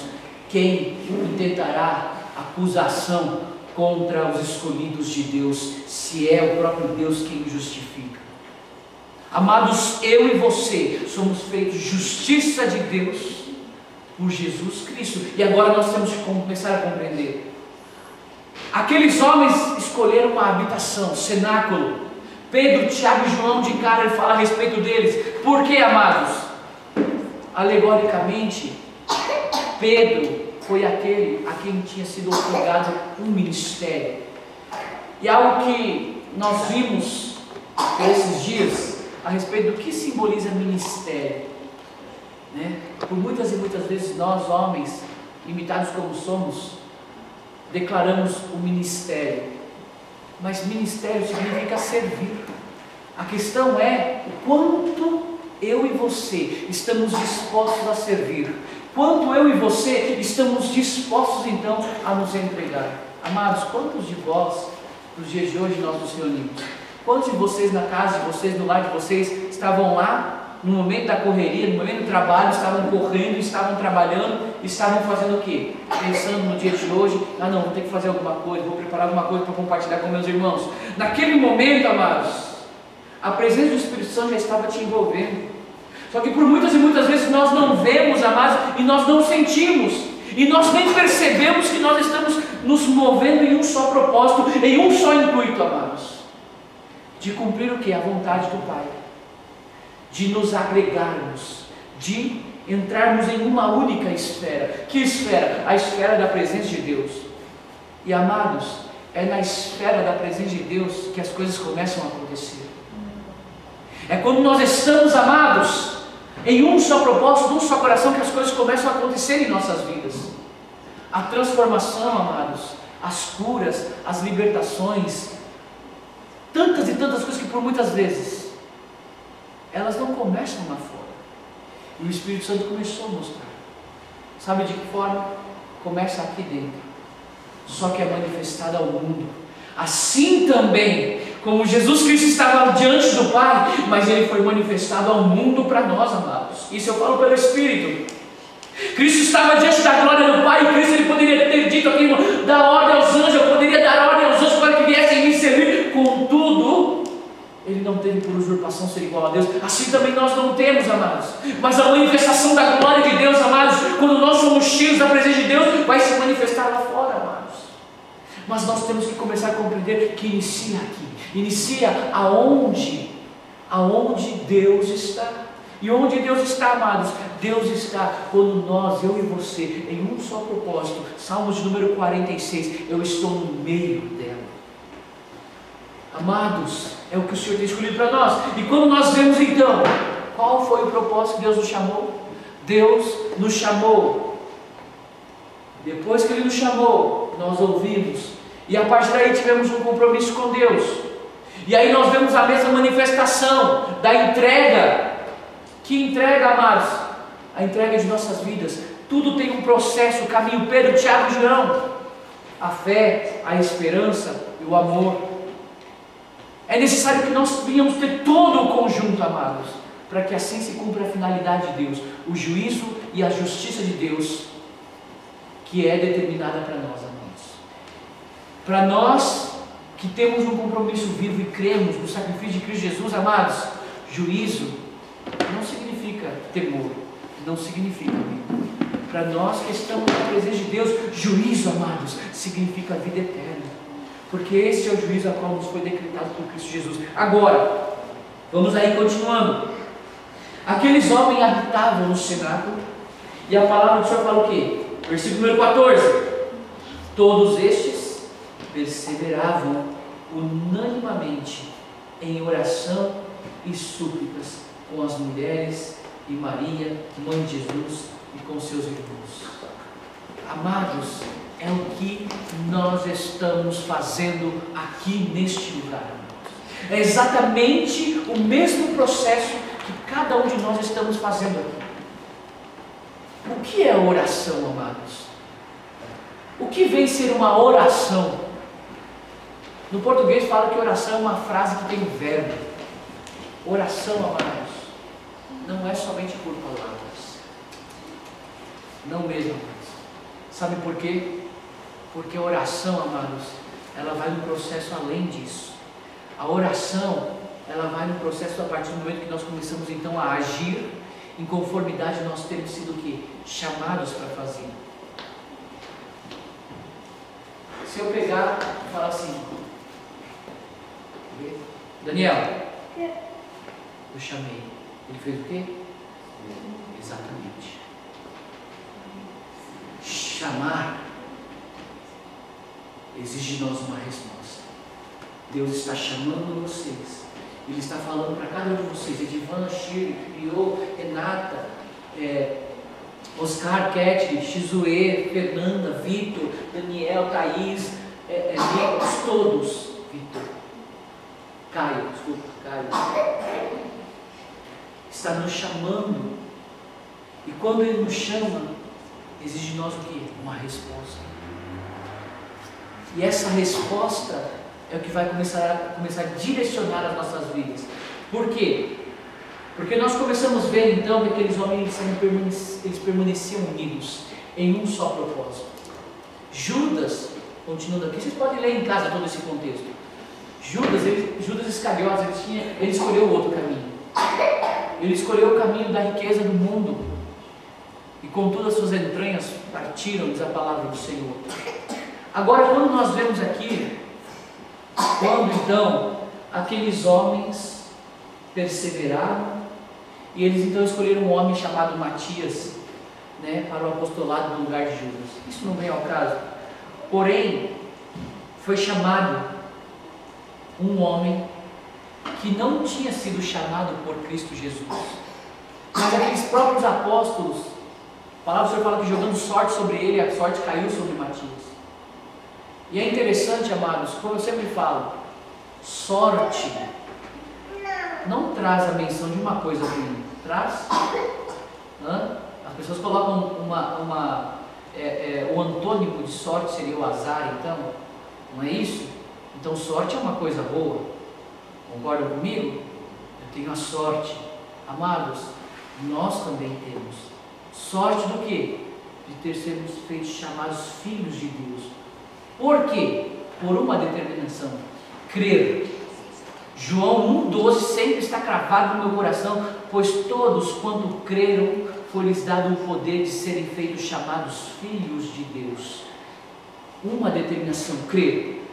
quem intentará acusação contra os escolhidos de Deus, se é o próprio Deus quem nos justifica? Amados, eu e você somos feitos justiça de Deus por Jesus Cristo. E agora nós temos que começar a compreender. Aqueles homens escolheram uma habitação, cenáculo. Pedro, Tiago e João de cara, ele fala a respeito deles. Por quê, amados? Alegoricamente, Pedro foi aquele a quem tinha sido otorgado um ministério. E algo que nós vimos esses dias a respeito do que simboliza ministério, né? Por muitas e muitas vezes nós, homens, limitados como somos, declaramos o ministério, mas ministério significa servir. A questão é o quanto eu e você estamos dispostos a servir, quanto eu e você estamos dispostos então a nos entregar. Amados, quantos de vós, nos dias de hoje, nós nos reunimos? Quantos de vocês na casa de vocês, no lar de vocês, estavam lá no momento da correria, no momento do trabalho, estavam correndo, estavam trabalhando, estavam fazendo o quê? Pensando no dia de hoje, não, vou ter que fazer alguma coisa, vou preparar alguma coisa para compartilhar com meus irmãos. Naquele momento, amados, a presença do Espírito Santo já estava te envolvendo. Só que por muitas e muitas vezes nós não vemos, amados, e nós não sentimos, e nós nem percebemos que nós estamos nos movendo em um só propósito, em um só intuito, amados. De cumprir o que? A vontade do Pai, de nos agregarmos, de entrarmos em uma única esfera. Que esfera? A esfera da presença de Deus. E amados, é na esfera da presença de Deus que as coisas começam a acontecer. É quando nós estamos, amados, em um só propósito, num só coração, que as coisas começam a acontecer em nossas vidas. A transformação, amados, as curas, as libertações, tantas e tantas coisas que por muitas vezes elas não começam lá fora. E o Espírito Santo começou a mostrar. Sabe de que forma? Começa aqui dentro. Só que é manifestada ao mundo. Assim também, como Jesus Cristo estava diante do Pai, mas Ele foi manifestado ao mundo para nós, amados. Isso eu falo pelo Espírito. Cristo estava diante da glória do Pai, e Cristo Ele poderia ter dito aqui, dar ordem aos anjos, eu poderia dar ordem aos anjos para que viessem me servir. Contudo, Ele não teve por usurpação ser igual a Deus. Assim também nós não temos, amados. Mas a manifestação da glória de Deus, amados, quando nós somos cheios da presença de Deus, vai se manifestar lá fora, amados. Mas nós temos que começar a compreender que inicia aqui. Inicia aonde Deus está. E onde Deus está, amados? Deus está quando nós, eu e você, em um só propósito. Salmos de número 46, eu estou no meio dela. Amados, é o que o Senhor tem escolhido para nós. E quando nós vemos então, qual foi o propósito que Deus nos chamou? Deus nos chamou. Depois que Ele nos chamou, nós ouvimos. E a partir daí tivemos um compromisso com Deus. E aí nós vemos a mesma manifestação da entrega. Que entrega, amados? A entrega de nossas vidas. Tudo tem um processo, o caminho. Pedro, Tiago e João. A fé, a esperança e o amor. É necessário que nós venhamos ter todo o conjunto, amados, para que assim se cumpra a finalidade de Deus, o juízo e a justiça de Deus, que é determinada para nós, amados. Para nós que temos um compromisso vivo e cremos no sacrifício de Cristo Jesus, amados, juízo não significa temor, não significa medo. Para nós que estamos na presença de Deus, juízo, amados, significa vida eterna, porque esse é o juízo a qual nos foi decretado por Cristo Jesus. Agora, vamos aí continuando. Aqueles homens habitavam no cenáculo, e a palavra do Senhor fala o quê? Versículo número 14: todos estes perseveravam unanimemente em oração e súplicas com as mulheres e Maria, mãe de Jesus, e com seus irmãos. Amados, é o que nós estamos fazendo aqui neste lugar. É exatamente o mesmo processo que cada um de nós estamos fazendo aqui. O que é oração, amados? O que vem ser uma oração? No português fala que oração é uma frase que tem um verbo. Oração, amados, não é somente por palavras. Não mesmo, amados. Sabe por quê? Porque a oração, amados, ela vai no processo além disso. A oração, ela vai no processo a partir do momento que nós começamos então a agir em conformidade nós temos sido o quê? Chamados para fazer. Se eu pegar e falar assim, Daniel, eu chamei, ele fez o quê? Exatamente. Chamar exige de nós uma resposta. Deus está chamando vocês. Ele está falando para cada um de vocês, Edivan, Shirley, Rio, Renata, Oscar, Ketty, Xizue, Fernanda, Vitor, Daniel, Thaís, todos, Vitor, Caio, está nos chamando, e quando Ele nos chama, exige de nós o quê? Uma resposta. E essa resposta é o que vai começar a direcionar as nossas vidas. Por quê? Porque nós começamos a ver então que aqueles homens eles permaneciam unidos em um só propósito. Judas, continuando aqui, vocês podem ler em casa todo esse contexto. Judas Iscariotes, ele escolheu o outro caminho. Ele escolheu o caminho da riqueza do mundo, e com todas as suas entranhas partiram, diz a palavra do Senhor. Agora, quando nós vemos aqui, quando então aqueles homens perseveraram, e eles então escolheram um homem chamado Matias, para o apostolado no lugar de Judas. Isso não vem ao caso. Porém, foi chamado um homem que não tinha sido chamado por Cristo Jesus, mas aqueles próprios apóstolos, a palavra do Senhor fala que jogando sorte sobre ele, a sorte caiu sobre Matias. E é interessante, amados, como eu sempre falo, sorte não traz a menção de uma coisa ruim, traz? As pessoas colocam o antônimo de sorte seria o azar, então, não é isso? Então sorte é uma coisa boa, concordam comigo? Eu tenho a sorte, amados, nós também temos sorte do quê? De ter sido feitos chamados filhos de Deus. Por quê? Por uma determinação, crer. João 1,12 sempre está cravado no meu coração, pois todos quanto creram, foi-lhes dado o poder de serem feitos chamados filhos de Deus. Uma determinação, crer.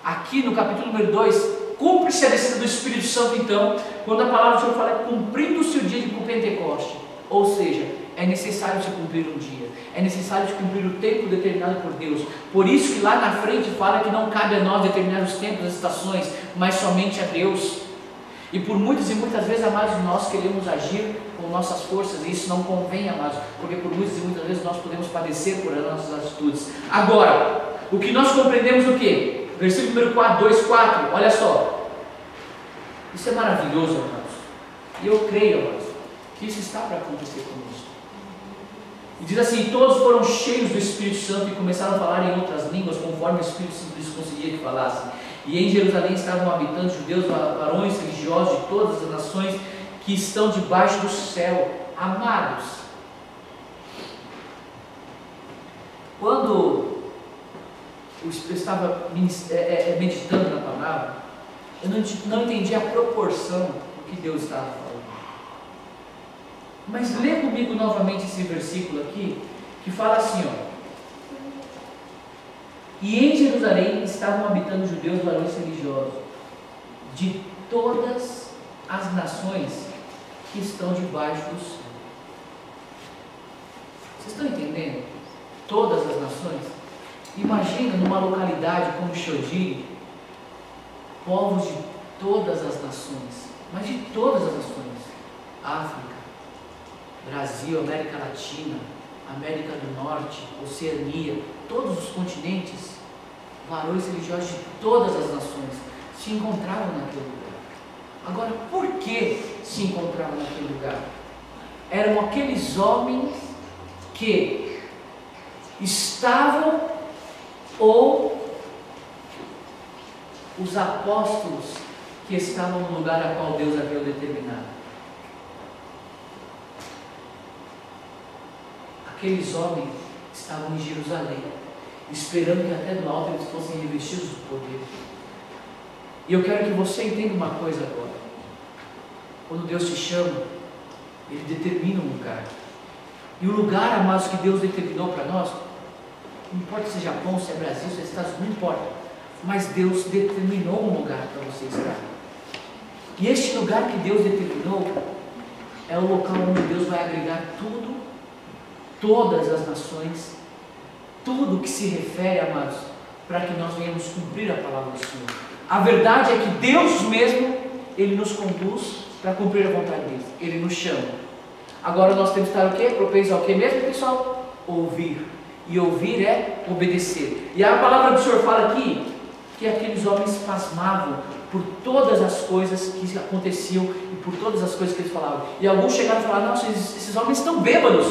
Aqui no capítulo número 2, cumpre-se a descida do Espírito Santo então, quando a palavra do Senhor fala, cumprindo-se o dia de Pentecoste, ou seja, é necessário se cumprir um dia, é necessário se cumprir o tempo determinado por Deus. Por isso que lá na frente fala que não cabe a nós determinar os tempos, as estações, mas somente a Deus. E por muitas e muitas vezes, amados, nós queremos agir com nossas forças, e isso não convém, amados, porque por muitas e muitas vezes nós podemos padecer por nossas atitudes. Agora, o que nós compreendemos o quê? Versículo número 2,4, olha só. Isso é maravilhoso, amados. E eu creio, amados, que isso está para acontecer conosco. E diz assim, todos foram cheios do Espírito Santo e começaram a falar em outras línguas, conforme o Espírito Santo lhes concedia que falassem. E em Jerusalém estavam habitantes judeus, varões religiosos de todas as nações, que estão debaixo do céu. Amados, quando eu estava meditando na palavra, eu não entendi a proporção do que Deus estava falando. Mas lê comigo novamente esse versículo aqui, que fala assim, ó. E em Jerusalém estavam habitando judeus, varões religiosos, de todas as nações que estão debaixo do céu. Vocês estão entendendo? Todas as nações. Imagina numa localidade como Xodiri, povos de todas as nações, mas de todas as nações: África, Brasil, América Latina, América do Norte, Oceania, todos os continentes, varões religiosos de todas as nações se encontravam naquele lugar. Agora, por que se encontravam naquele lugar? Eram aqueles homens que estavam, ou os apóstolos que estavam no lugar a qual Deus havia determinado. Aqueles homens estavam em Jerusalém, esperando que até do alto eles fossem revestidos do poder. E eu quero que você entenda uma coisa agora. Quando Deus te chama, Ele determina um lugar. E o lugar, amados, que Deus determinou para nós, não importa se é Japão, se é Brasil, se é Estados Unidos, não importa. Mas Deus determinou um lugar para você estar. E este lugar que Deus determinou é o local onde Deus vai agregar tudo, todas as nações, tudo que se refere, amados, para que nós venhamos cumprir a palavra do Senhor. A verdade é que Deus mesmo, Ele nos conduz para cumprir a vontade dele. Ele nos chama. Agora nós temos que estar o quê? Propensos ao quê mesmo, pessoal? Ouvir. E ouvir é obedecer. E a palavra do Senhor fala aqui que aqueles homens pasmavam por todas as coisas que aconteciam e por todas as coisas que eles falavam. E alguns chegaram e falaram: nossa, esses homens estão bêbados.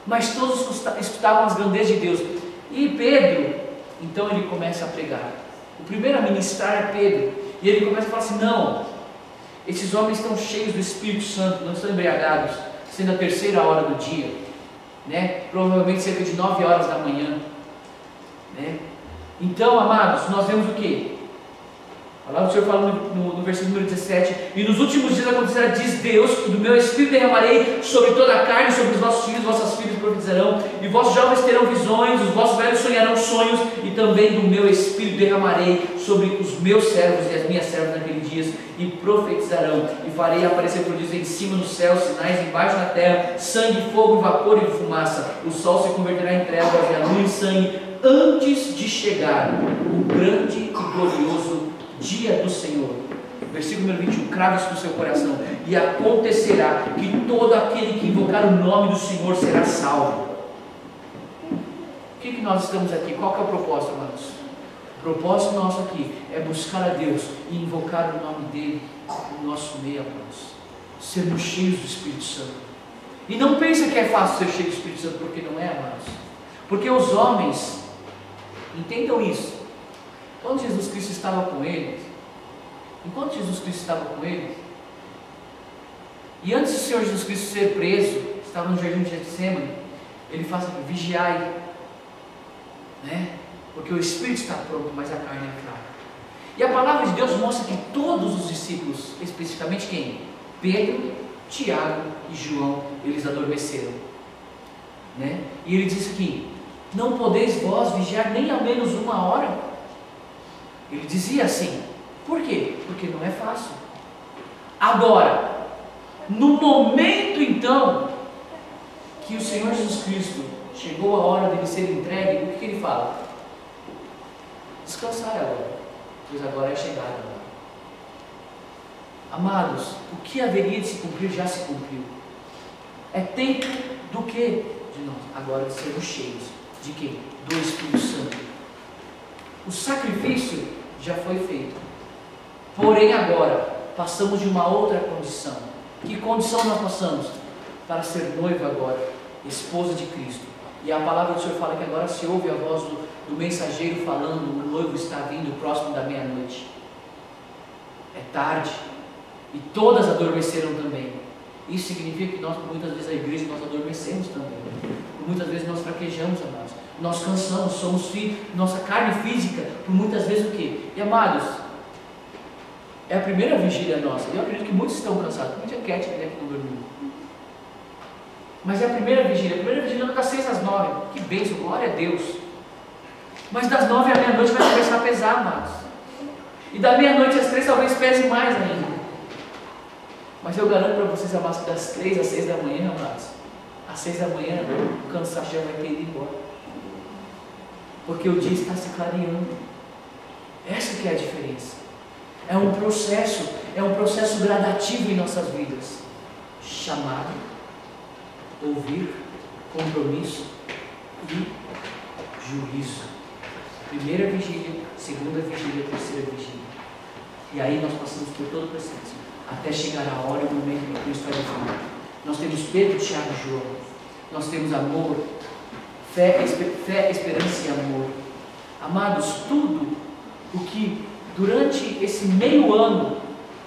Mas todos escutavam as grandezas de Deus. E Pedro, então ele começa a pregar. O primeiro a ministrar é Pedro. E ele começa a falar assim: não, esses homens estão cheios do Espírito Santo, não estão embriagados, sendo a 3ª hora do dia, né? Provavelmente cerca de 9 horas da manhã, né? Então, amados, nós vemos o que? A palavra do Senhor fala no versículo número 17: e nos últimos dias acontecerá, diz Deus, que do meu Espírito derramarei sobre toda a carne, sobre os vossos filhos, vossas filhas profetizarão, e vossos jovens terão visões, os vossos velhos sonharão sonhos, e também do meu Espírito derramarei sobre os meus servos e as minhas servas naqueles dias, e profetizarão, e farei aparecer prodígios em cima dos céus, sinais embaixo na terra, sangue, fogo, vapor e fumaça. O sol se converterá em trevas e a lua em sangue, antes de chegar o grande e glorioso dia do Senhor. Versículo número 21, crave isso no seu coração: e acontecerá que todo aquele que invocar o nome do Senhor será salvo. O que nós estamos aqui? Qual que é o propósito, amados? O propósito nosso aqui é buscar a Deus e invocar o nome dEle no nosso meio, amados. Sermos cheios do Espírito Santo. E não pense que é fácil ser cheio do Espírito Santo, porque não é, amados. Porque os homens, entendam isso, quando Jesus Cristo estava com eles, enquanto Jesus Cristo estava com eles, e antes do Senhor Jesus Cristo ser preso, estava no jardim de Getsemane, ele fala assim: vigiai, né? Porque o Espírito está pronto, mas a carne é fraca. E a palavra de Deus mostra que todos os discípulos, especificamente quem? Pedro, Tiago e João, eles adormeceram, né? E ele diz aqui: não podeis vós vigiar nem ao menos 1 hora? Ele dizia assim. Por quê? Porque não é fácil. Agora, no momento então que o Senhor Jesus Cristo chegou a hora dele ser entregue, o que ele fala? Descansar agora, pois agora é chegada. Amados, o que haveria de se cumprir já se cumpriu. É tempo do que? De nós, agora de sermos cheios. De quem? Do Espírito Santo. O sacrifício já foi feito. Porém agora, passamos de uma outra condição. Que condição nós passamos? Para ser noiva agora, esposa de Cristo. E a palavra do Senhor fala que agora se ouve a voz do mensageiro falando: o noivo está vindo próximo da meia-noite. É tarde. e todas adormeceram também. Isso significa que nós, muitas vezes, a igreja, nós adormecemos também. Muitas vezes nós fraquejamos, amados. Nós cansamos, somos filhos, nossa carne física, por muitas vezes o quê? E amados, é a primeira vigília nossa. Eu acredito que muitos estão cansados. Principalmente a Cat, que não dormiu. Mas é a primeira vigília. A primeira vigília é das 6 às 9. Que bênção, glória a Deus. Mas das 9 à meia-noite vai começar a pesar, amados. E da meia-noite às 3 talvez pese mais ainda. Mas eu garanto para vocês, amados, que das 3 às 6 da manhã, amados, às 6 da manhã, o cansaço já vai ter ido embora. Porque o dia está se clareando. Essa que é a diferença. É um processo gradativo em nossas vidas. Chamado, ouvir, compromisso e juízo. Primeira vigília, segunda vigília, terceira vigília. E aí nós passamos por todo o processo, até chegar a hora e o momento que Cristo vai vir. Nós temos Pedro, Tiago e João. Nós temos amor, fé, esperança e amor. Amados, tudo o que durante esse meio ano,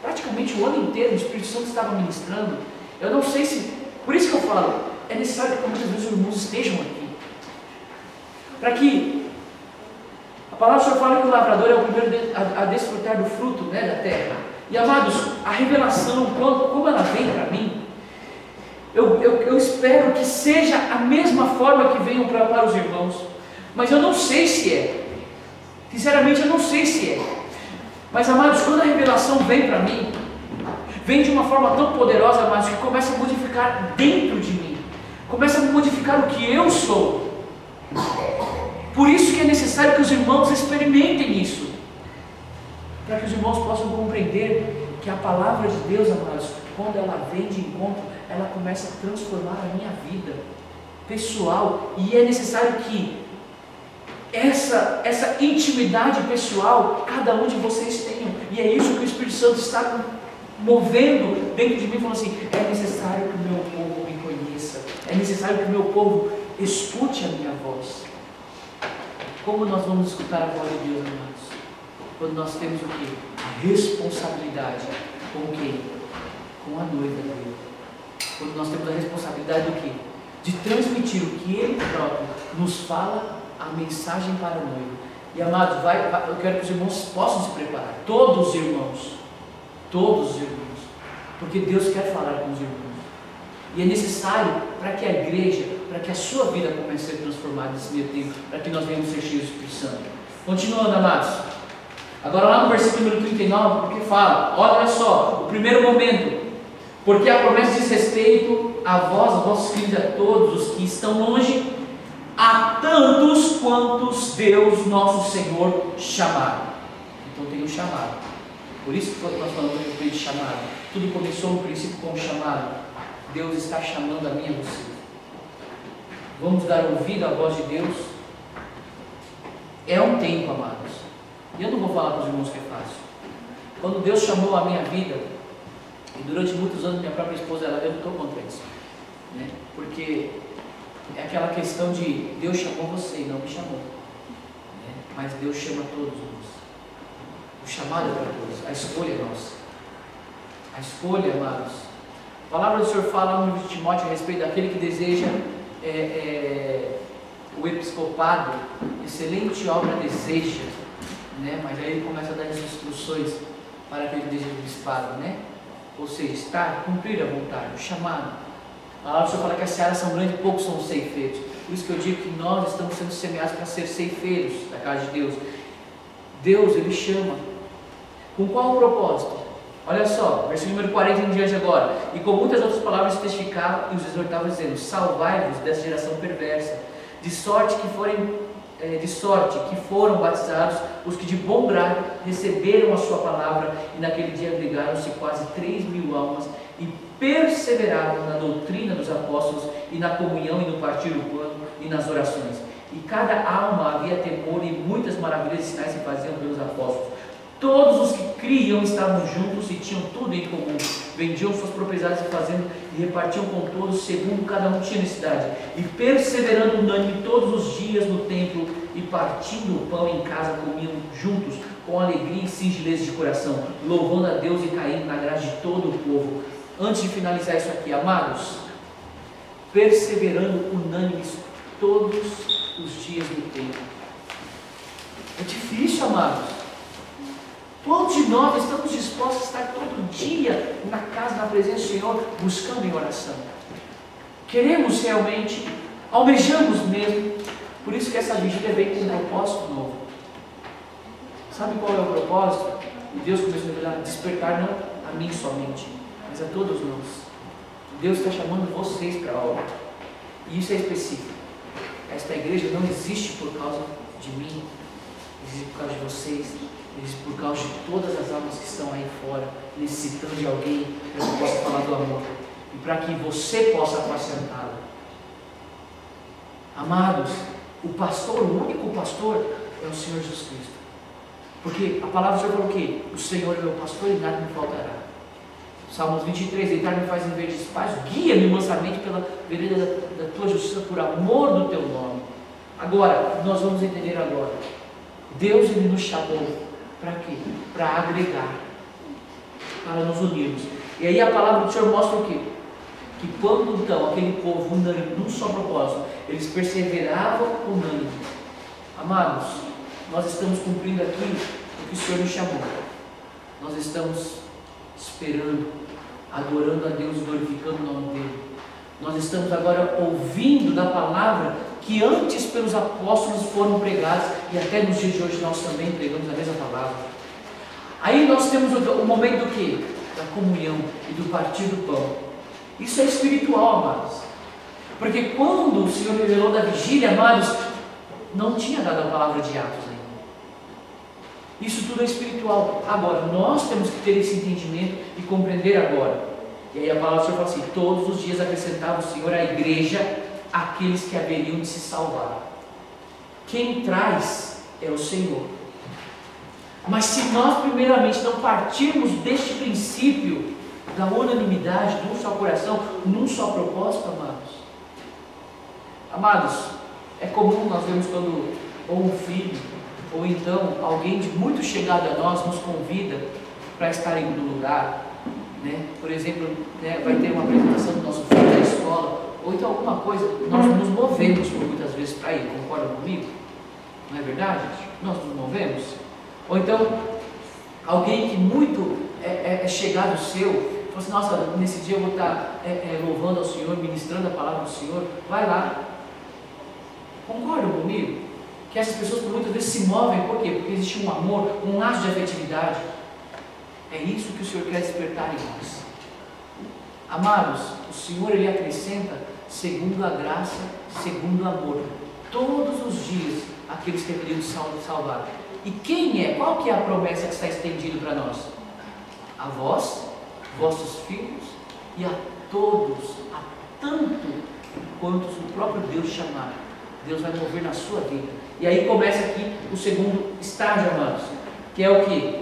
praticamente o ano inteiro, o Espírito Santo estava ministrando, eu não sei se, por isso que eu falo, é necessário que muitas vezes os irmãos estejam aqui, para que a palavra do Senhor fala que o lavrador é o primeiro a desfrutar do fruto, né, da terra. E amados, a revelação, como ela vem para mim, eu espero que seja a mesma forma que venham para os irmãos, mas eu não sei se é, sinceramente eu não sei se é. Mas, amados, quando a revelação vem para mim, vem de uma forma tão poderosa, amados, que começa a modificar dentro de mim, começa a modificar o que eu sou. Por isso que é necessário que os irmãos experimentem isso, para que os irmãos possam compreender que a palavra de Deus, amados, quando ela vem de encontro, ela começa a transformar a minha vida pessoal, e é necessário que essa intimidade pessoal, cada um de vocês tenham, e é isso que o Espírito Santo está movendo dentro de mim, falando assim, é necessário que o meu povo me conheça, é necessário que o meu povo escute a minha voz. Como nós vamos escutar a voz de Deus, amados? Quando nós temos o quê? A responsabilidade com quem? Com a noiva dele. Quando nós temos a responsabilidade do quê? De transmitir o que Ele próprio nos fala, a mensagem para a noiva. E amados, eu quero que os irmãos possam se preparar, todos os irmãos, porque Deus quer falar com os irmãos, e é necessário para que a igreja, para que a sua vida comece a ser transformada nesse meio tempo, para que nós venhamos ser cheios do Espírito Santo. Continuando, amados, agora lá no versículo número 39, porque fala, olha só, o primeiro momento, porque a promessa diz respeito a vós, aos vossos filhos, a todos os que estão longe, a tantos quantos Deus nosso Senhor chamar. Então tem um chamado. Por isso que nós falamos a respeito de chamado. Tudo começou no princípio com um chamado. Deus está chamando a mim e a você. Vamos dar ouvido à voz de Deus. É um tempo, amados. E eu não vou falar para os irmãos que é fácil. Quando Deus chamou a minha vida, e durante muitos anos minha própria esposa, ela lutou contra isso, né? Porque é aquela questão de Deus chamou você e não me chamou, né? Mas Deus chama todos nós. O chamado é para todos, a escolha é nossa. A escolha, amados. A palavra do Senhor fala no livro de Timóteo a respeito daquele que deseja o episcopado, excelente obra deseja, né? Mas aí ele começa a dar as instruções para aquele que deseja o bispado, né? Ou seja, estar, cumprir a vontade, o chamado. A palavra do Senhor fala que as searas são grandes e poucos são os ceifeiros. Por isso que eu digo que nós estamos sendo semeados para ser ceifeiros da casa de Deus. Deus, Ele chama. Com qual propósito? Olha só, versículo número 40 em diante agora. E com muitas outras palavras testificava e os exortava dizendo, salvai-vos dessa geração perversa, de sorte que foram batizados os que de bom grado receberam a sua palavra, e naquele dia agregaram-se quase 3.000 almas, e perseveravam na doutrina dos apóstolos, e na comunhão, e no partir do pão, e nas orações. E cada alma havia temor, e muitas maravilhas e sinais se faziam pelos apóstolos. Todos os que criam estavam juntos e tinham tudo em comum, vendiam suas propriedades e fazendas e repartiam com todos segundo cada um tinha necessidade, e perseverando unânime todos os dias no templo e partindo o pão em casa, comiam juntos com alegria e singeleza de coração, louvando a Deus e caindo na graça de todo o povo. Antes de finalizar isso aqui, amados, perseverando unânimes todos os dias do tempo. É difícil, amados. Quantos de nós estamos dispostos a estar todo dia na casa, na presença do Senhor, buscando em oração? Queremos realmente, almejamos mesmo. Por isso que essa vigília veio com um propósito novo. Sabe qual é o propósito? E Deus começou a despertar não a mim somente, mas a todos nós. Deus está chamando vocês para a obra. E isso é específico. Esta igreja não existe por causa de mim, existe por causa de vocês, existe por causa de todas as almas que estão aí fora, necessitando de alguém para que possa falar do amor e para que você possa apacentá-la. Amados, o pastor, o único pastor é o Senhor Jesus Cristo. Porque a palavra do Senhor falou o quê? O Senhor é meu pastor e nada me faltará. Salmos 23, deitar-me faz em verdes pastos, guia-me mansamente pela vereda da tua justiça, por amor do teu nome. Agora, nós vamos entender agora. Deus, Ele nos chamou para quê? Para agregar, para nos unirmos. E aí a palavra do Senhor mostra o quê? Que quando então aquele povo unânime, num só propósito, eles perseveravam unânime. Amados, nós estamos cumprindo aqui o que o Senhor nos chamou. Nós estamos esperando, adorando a Deus, glorificando o nome dEle. Nós estamos agora ouvindo da palavra que antes pelos apóstolos foram pregados, e até nos dias de hoje nós também pregamos a mesma palavra. Aí nós temos o momento do quê? Da comunhão e do partir do pão. Isso é espiritual, amados. Porque quando o Senhor revelou da vigília, amados, não tinha dado a palavra de Atos ainda. Isso tudo é espiritual. Agora, nós temos que ter esse entendimento e compreender agora. E aí a palavra do Senhor fala assim: todos os dias acrescentava o Senhor à igreja aqueles que haveriam de se salvar. Quem traz é o Senhor. Mas se nós primeiramente não partirmos deste princípio da unanimidade, de um só coração, num só propósito, amados, é comum nós vemos quando ou um filho, ou então alguém de muito chegado a nós nos convida para estar em um lugar, né? Por exemplo, né, vai ter uma apresentação do nosso filho na escola, ou então alguma coisa, nós nos movemos por muitas vezes para ir, concordam comigo? Não é verdade? Nós nos movemos. Ou então, alguém que muito é chegado seu, fala assim: nossa, nesse dia eu vou estar louvando ao Senhor, ministrando a palavra do Senhor, vai lá. Concordam comigo? Que essas pessoas por muitas vezes se movem, por quê? Porque existe um amor, um laço de afetividade. É isso que o Senhor quer despertar em nós. Amados, o Senhor, Ele acrescenta segundo a graça, segundo o amor, todos os dias aqueles que deveriam salvar. E quem é? Qual que é a promessa que está estendida para nós? A vós, vossos filhos, e a todos, a tanto quantos o próprio Deus chamar. Deus vai mover na sua vida. E aí começa aqui o segundo estágio, amados, que é o quê?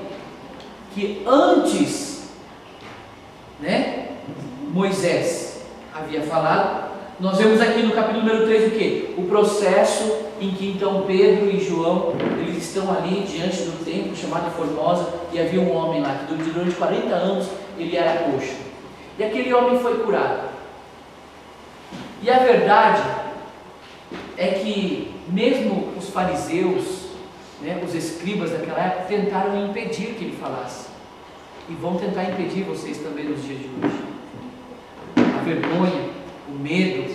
Que antes, né, Moisés havia falado. Nós vemos aqui no capítulo número 3 o quê? O processo em que então Pedro e João, eles estão ali diante do templo chamado Formosa, e havia um homem lá que durante 40 anos ele era coxo. E aquele homem foi curado. E a verdade é que mesmo os fariseus, né, os escribas daquela época, tentaram impedir que ele falasse. E vão tentar impedir vocês também nos dias de hoje. A vergonha, o medo,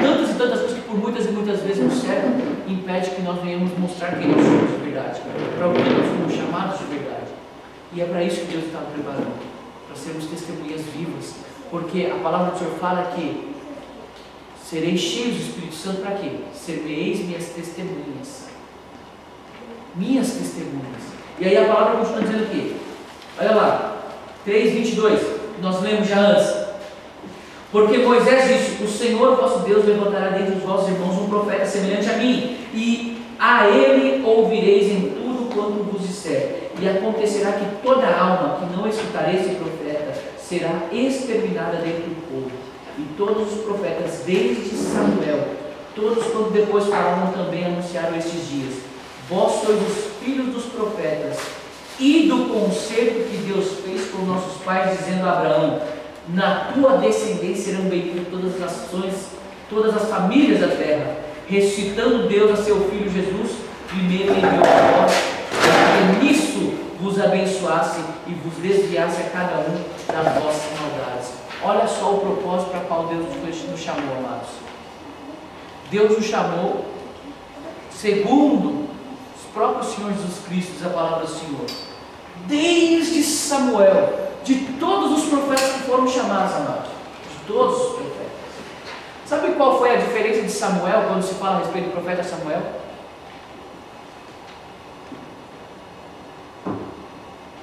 tantas e tantas coisas que por muitas e muitas vezes nos servem, impede que nós venhamos mostrar quem nós somos de verdade, para o que nós fomos chamados de verdade. E é para isso que Deus está preparando, para sermos testemunhas vivas, porque a palavra do Senhor fala que sereis cheios do Espírito Santo para quê? Sereis minhas testemunhas. Minhas testemunhas. E aí a palavra continua dizendo o quê? Olha lá, 3:22, que nós lemos já antes. Porque Moisés disse: o Senhor vosso Deus levantará dentre os vossos irmãos um profeta semelhante a mim, e a ele ouvireis em tudo quanto vos disser. E acontecerá que toda alma que não escutar esse profeta será exterminada dentro do povo. E todos os profetas, desde Samuel, todos quando depois falaram também anunciaram estes dias: vós sois os filhos dos profetas e do concerto que Deus fez com nossos pais, dizendo a Abraão: na tua descendência serão benditas todas as nações, todas as famílias da terra, ressuscitando Deus a seu Filho Jesus, primeiro enviou a vós, para que nisso vos abençoasse e vos desviasse a cada um das vossas maldades. Olha só o propósito para qual Deus nos chamou, amados. Deus nos chamou, segundo os próprios Senhor Jesus Cristo, diz a palavra do Senhor, desde Samuel, de todos os profetas que foram chamados, amados, de todos os profetas. Sabe qual foi a diferença de Samuel quando se fala a respeito do profeta Samuel?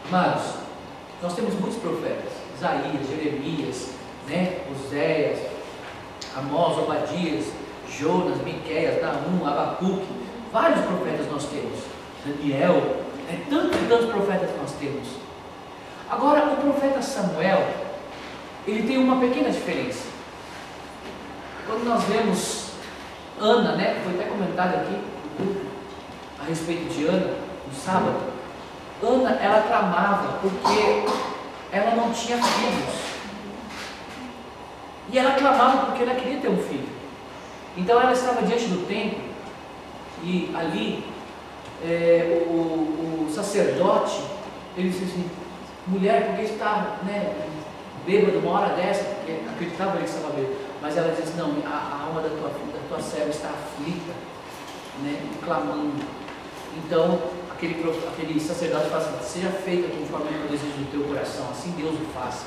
Amados, nós temos muitos profetas: Isaías, Jeremias, Oséias, Amós, Obadias, Jonas, Miqueias, Naum, Abacuque. Vários profetas nós temos. Daniel, tantos profetas que nós temos. Agora, o profeta Samuel, ele tem uma pequena diferença. Quando nós vemos Ana, foi até comentado aqui a respeito de Ana, no sábado. Ana, ela clamava porque ela não tinha filhos. E ela clamava porque ela queria ter um filho. Então ela estava diante do templo e ali o sacerdote, ele disse assim: mulher, por que está bêbado uma hora dessa? Porque acreditava ele que estava bêbado. Mas ela disse: não, a alma da tua serva está aflita, clamando. Então aquele sacerdote fala assim: seja feita conforme o desejo do teu coração, assim Deus o faça.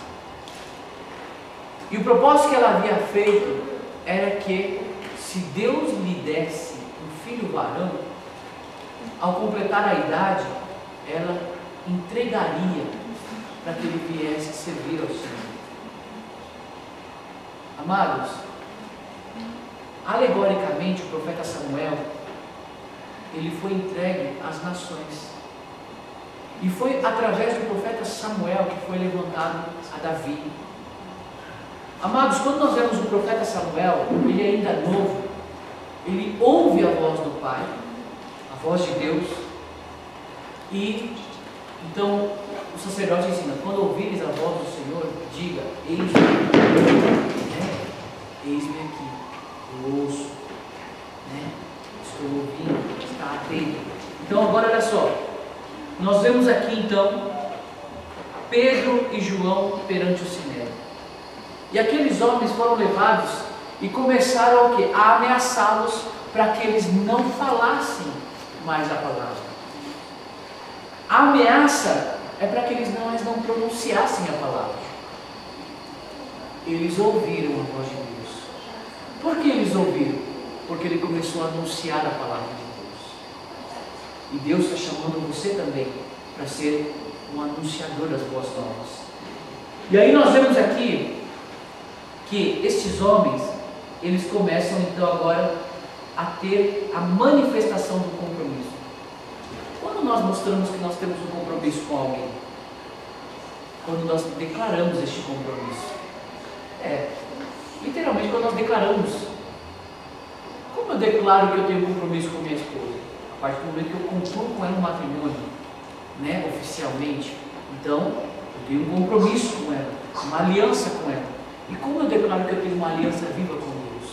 E o propósito que ela havia feito era que, se Deus lhe desse um filho varão, ao completar a idade, ela entregaria para que ele viesse servir ao Senhor. Amados, alegoricamente, o profeta Samuel, ele foi entregue às nações. E foi através do profeta Samuel que foi levantado a Davi. Amados, quando nós vemos o profeta Samuel, ele ainda novo, ele ouve a voz do Pai, a voz de Deus, e então o sacerdote ensina: quando ouvires a voz do Senhor, diga: eis-me aqui, eu ouço, estou ouvindo, está atento. Então agora olha só, nós vemos aqui então Pedro e João perante o Sinédrio. E aqueles homens foram levados e começaram a ameaçá-los para que eles não falassem mais a palavra. A ameaça é para que eles não pronunciassem a palavra. Eles ouviram a voz de Deus. Por que eles ouviram? Porque ele começou a anunciar a palavra de Deus. E Deus está chamando você também para ser um anunciador das boas novas. E aí nós vemos aqui que estes homens, eles começam então agora a ter a manifestação do compromisso. Quando nós mostramos que nós temos um compromisso com alguém? Quando nós declaramos este compromisso. Literalmente quando nós declaramos. Como eu declaro que eu tenho um compromisso com minha esposa? A partir do momento que eu concluo com ela um matrimônio, oficialmente, então eu tenho um compromisso com ela, uma aliança com ela. E como eu declaro que eu tenho uma aliança viva com Deus?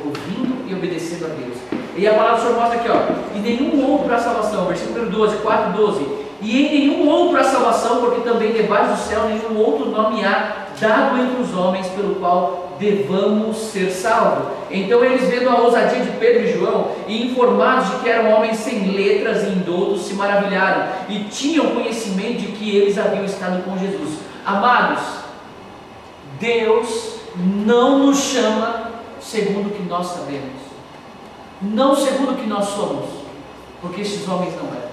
Ouvindo e obedecendo a Deus. E a palavra do Senhor mostra aqui, e nenhum outro para a salvação, versículo 12, 4, 12. E em nenhum outro a salvação, porque também debaixo do céu nenhum outro nome há dado entre os homens pelo qual devamos ser salvos. Então eles, vendo a ousadia de Pedro e João, e informados de que eram homens sem letras e indoutos, se maravilharam, e tinham conhecimento de que eles haviam estado com Jesus. Amados, Deus não nos chama segundo o que nós sabemos, não segundo o que nós somos, porque estes homens não eram.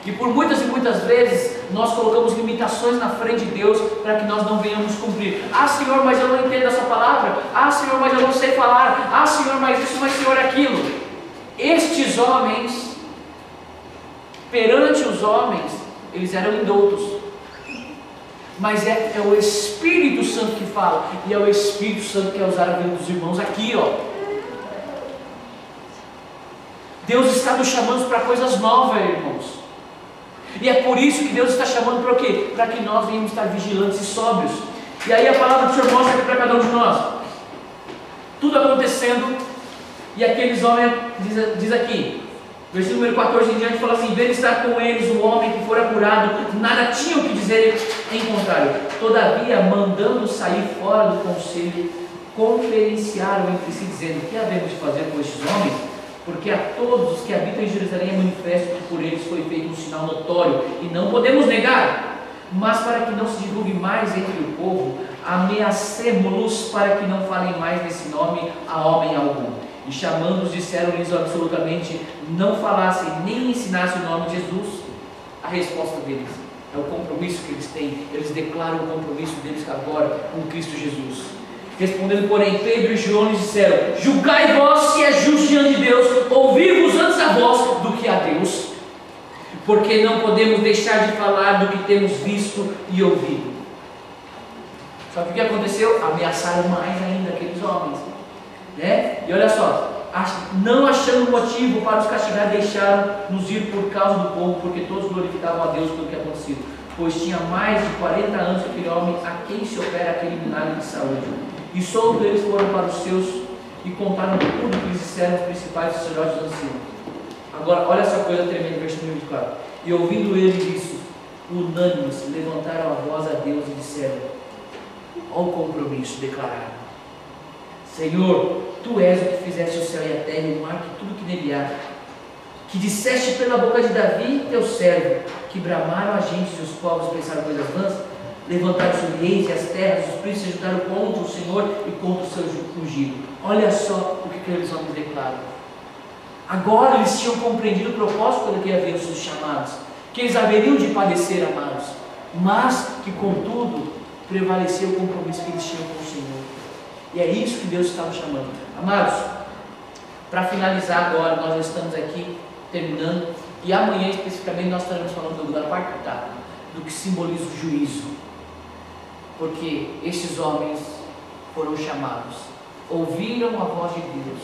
E por muitas e muitas vezes nós colocamos limitações na frente de Deus para que nós não venhamos cumprir. Ah, Senhor, mas eu não entendo essa palavra. Ah, Senhor, mas eu não sei falar. Ah, Senhor, mas isso, mas Senhor, aquilo. Estes homens, perante os homens, eles eram indoutos. Mas é o Espírito Santo que fala, e é o Espírito Santo que é usado a vida dos irmãos aqui, Deus está nos chamando para coisas novas, irmãos. E é por isso que Deus está chamando para o quê? Para que nós venhamos estar vigilantes e sóbrios. E aí a palavra do Senhor mostra aqui para cada um de nós. Tudo acontecendo. E aqueles homens, diz aqui, versículo número 14 em diante, fala assim: vendo estar com eles o homem que fora curado, nada tinham que dizer em contrário. Todavia, mandando sair fora do conselho, conferenciaram entre si, dizendo: que havemos de fazer com estes homens? Porque a todos os que habitam em Jerusalém é manifesto que por eles foi feito um sinal notório, e não podemos negar. Mas para que não se divulgue mais entre o povo, ameacemo-los para que não falem mais nesse nome a homem algum. E chamando-os, disseram-lhes absolutamente não falassem nem ensinassem o nome de Jesus. A resposta deles é o compromisso que eles têm. Eles declaram o compromisso deles agora com Cristo Jesus. Respondendo, porém, Pedro e João lhes disseram: julgai vós se é justo diante de Deus, ouvir-vos antes a vós do que a Deus, porque não podemos deixar de falar do que temos visto e ouvido. Só que o que aconteceu? Ameaçaram mais ainda aqueles homens, né? E olha só, não achando motivo para os castigar, deixaram-nos ir por causa do povo, porque todos glorificavam a Deus pelo que tinha acontecido, pois tinha mais de 40 anos aquele homem a quem se opera aquele milagre de saúde. E soltos eles foram para os seus e contaram tudo que lhes disseram os principais sacerdotes e anciãos. Agora, olha essa coisa tremenda, versículo 24. E ouvindo eles isso, unânimes, levantaram a voz a Deus e disseram: ao compromisso, declararam: Senhor, Tu és o que fizeste o céu e a terra e o mar, que tudo que nele há, que disseste pela boca de Davi, teu servo, que bramaram a gente e os povos pensaram coisas vãs, levantaram-se os reis e as terras, os príncipes se juntaram contra o Senhor e contra o seu ungido. Olha só o que aqueles homens declaram. Agora eles tinham compreendido o propósito pelo que haviam sido chamados, que eles haveriam de padecer, amados, mas que contudo prevaleceu o compromisso que eles tinham com o Senhor. E é isso que Deus está nos chamando. Amados, para finalizar agora, nós já estamos aqui terminando, e amanhã especificamente nós estaremos falando da quarta etapa, do que simboliza o juízo. Porque esses homens foram chamados, ouviram a voz de Deus,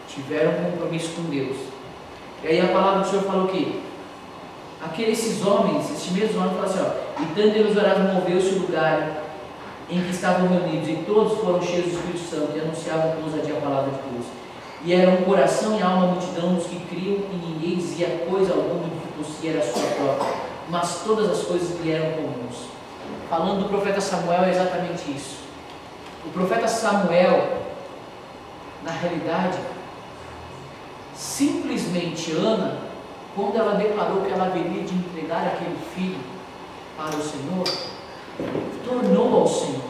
tiveram um compromisso com Deus. E aí a palavra do Senhor falou que esses homens, esses mesmos homens, falaram assim: e tanto Deus orava, moveu-se o lugar em que estavam reunidos, e todos foram cheios do Espírito Santo e anunciavam com ousadia a palavra de Deus. E era um coração e alma multidão dos que criam, e ninguém dizia coisa alguma do que possuía era sua própria, mas todas as coisas lhe eram comuns. Falando do profeta Samuel, é exatamente isso. O profeta Samuel, na realidade, simplesmente Ana, quando ela declarou que ela haveria de entregar aquele filho para o Senhor, tornou ao Senhor.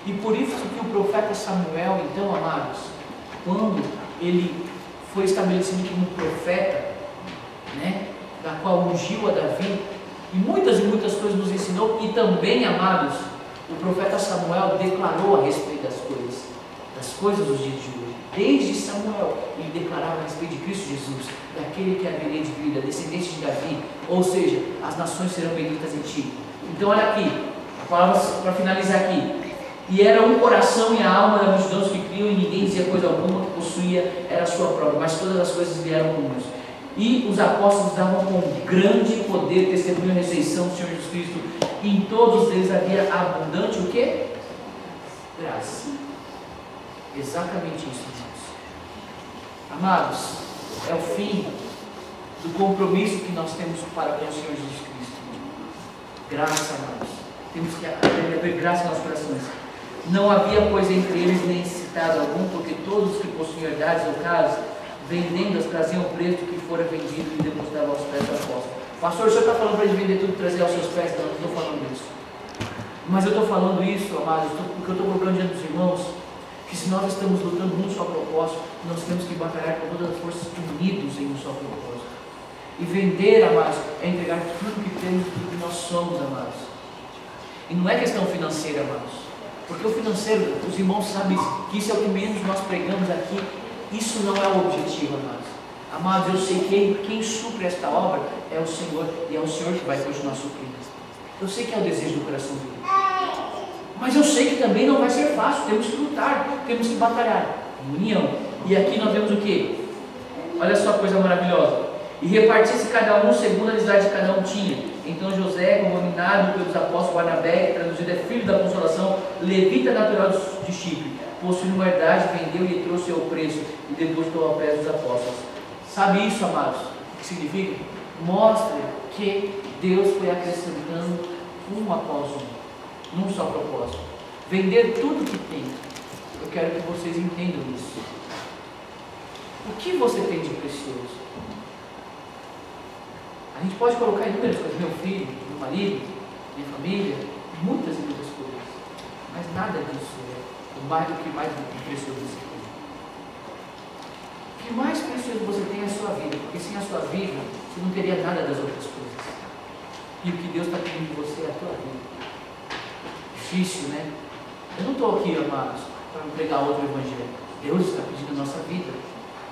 E por isso que o profeta Samuel, então, amados, quando ele foi estabelecido como profeta, né, da qual ungiu a Davi, e muitas coisas nos ensinou, e também, amados, o profeta Samuel declarou a respeito das coisas dos dias de hoje. Desde Samuel, ele declarava a respeito de Cristo Jesus, daquele que haveria de vir, da descendência de Davi, ou seja, as nações serão benditas em ti. Então olha aqui, a palavra para finalizar aqui: e era um coração e a alma da multidão que criam, e ninguém dizia coisa alguma que possuía era a sua própria, mas todas as coisas lhe eram comuns. E os apóstolos davam com grande poder testemunho da ressurreição do Senhor Jesus Cristo, e em todos eles havia abundante o quê? Graça. Exatamente isso, irmãos. Amados, é o fim do compromisso que nós temos para com o Senhor Jesus Cristo. Graça, amados. Temos que haver graça em nossos corações. Não havia, pois, entre eles necessitado algum, porque todos os que possuíam herdades ou casas, vendendo-as, traziam o preço que fora vendido e depositavam aos pés do apóstolo. Pastor, o senhor está falando para eles vender tudo e trazer aos seus pés? Não, eu estou falando isso. Mas eu estou falando isso, amados, porque eu estou colocando diante dos irmãos que se nós estamos lutando num só propósito, nós temos que batalhar com todas as forças unidos em um só propósito. E vender, amados, é entregar tudo que temos, tudo que nós somos, amados. E não é questão financeira, amados, porque o financeiro, os irmãos sabem que isso é o que menos nós pregamos aqui. Isso não é o objetivo, amados. Amados, eu sei que quem supre esta obra é o Senhor, e é o Senhor que vai continuar suprindo. Eu sei que é o desejo do coração dele, mas eu sei que também não vai ser fácil. Temos que lutar, temos que batalhar em união. E aqui nós vemos o que? Olha só a coisa maravilhosa. E repartisse cada um segundo a necessidade que cada um tinha. Então José, contaminado pelos apóstolos, Barnabé, que traduzido é filho da consolação, levita natural de Chipre, possuindo uma herdade, vendeu e trouxe ao preço e depositou ao pé dos apóstolos. Sabe isso, amados? O que significa? Mostra que Deus foi acrescentando um após um, num só propósito. Vender tudo que tem. Eu quero que vocês entendam isso. O que você tem de precioso? A gente pode colocar inúmeras coisas, meu filho, meu marido, minha família, muitas e muitas coisas, mas nada disso é o que mais precioso você tem. O que mais precioso você tem é a sua vida, porque sem a sua vida você não teria nada das outras coisas. E o que Deus está pedindo de você é a tua vida. Difícil, né? Eu não estou aqui, amados, para pregar outro evangelho. Deus está pedindo a nossa vida.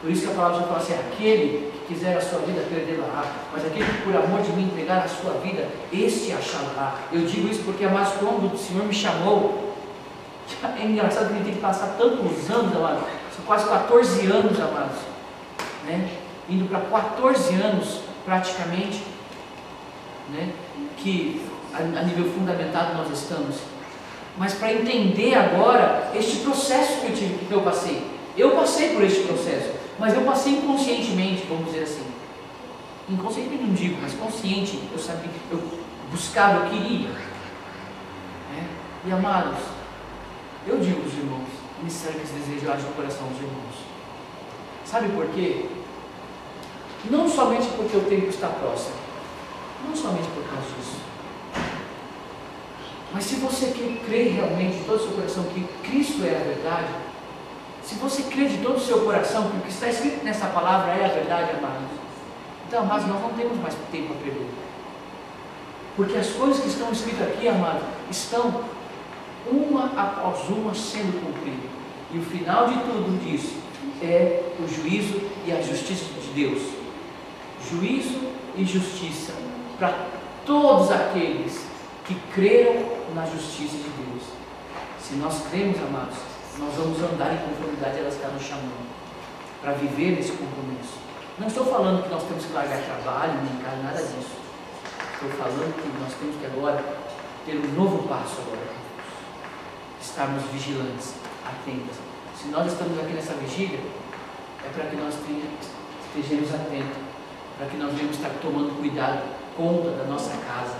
Por isso que a palavra já fala assim: aquele que quiser a sua vida, perdê-la, mas aquele que por amor de mim entregar a sua vida, este achará. Eu digo isso porque, amados, quando o Senhor me chamou, é engraçado que ele tem que passar tantos anos, amados, são quase 14 anos, amados, né? Indo para 14 anos praticamente, né? Que a nível fundamentado nós estamos. Mas para entender agora este processo que eu passei. Eu passei por este processo, mas eu passei inconscientemente, vamos dizer assim. Inconscientemente não digo, mas consciente. Eu sabia, eu buscava, eu queria. Né? E amados, eu digo para os irmãos, me serve esse desejo no coração dos irmãos. Sabe por quê? Não somente porque o tempo está próximo, não somente por causa disso. Mas se você crê realmente de todo o seu coração que Cristo é a verdade, se você crê de todo o seu coração que o que está escrito nessa palavra é a verdade, amados, então, amados, nós não temos mais tempo a perder. Porque as coisas que estão escritas aqui, amados, estão uma após uma sendo cumpridas. E o final de tudo disso é o juízo e a justiça de Deus. Juízo e justiça para todos aqueles que creram na justiça de Deus. Se nós cremos, amados, nós vamos andar em conformidade, ela está nos chamando para viver nesse compromisso. Não estou falando que nós temos que largar trabalho, nem casa, nada disso. Estou falando que nós temos que agora ter um novo passo agora. Estarmos vigilantes, atentos. Se nós estamos aqui nessa vigília, é para que nós estejamos atentos, para que nós venhamos estar tomando cuidado, conta da nossa casa,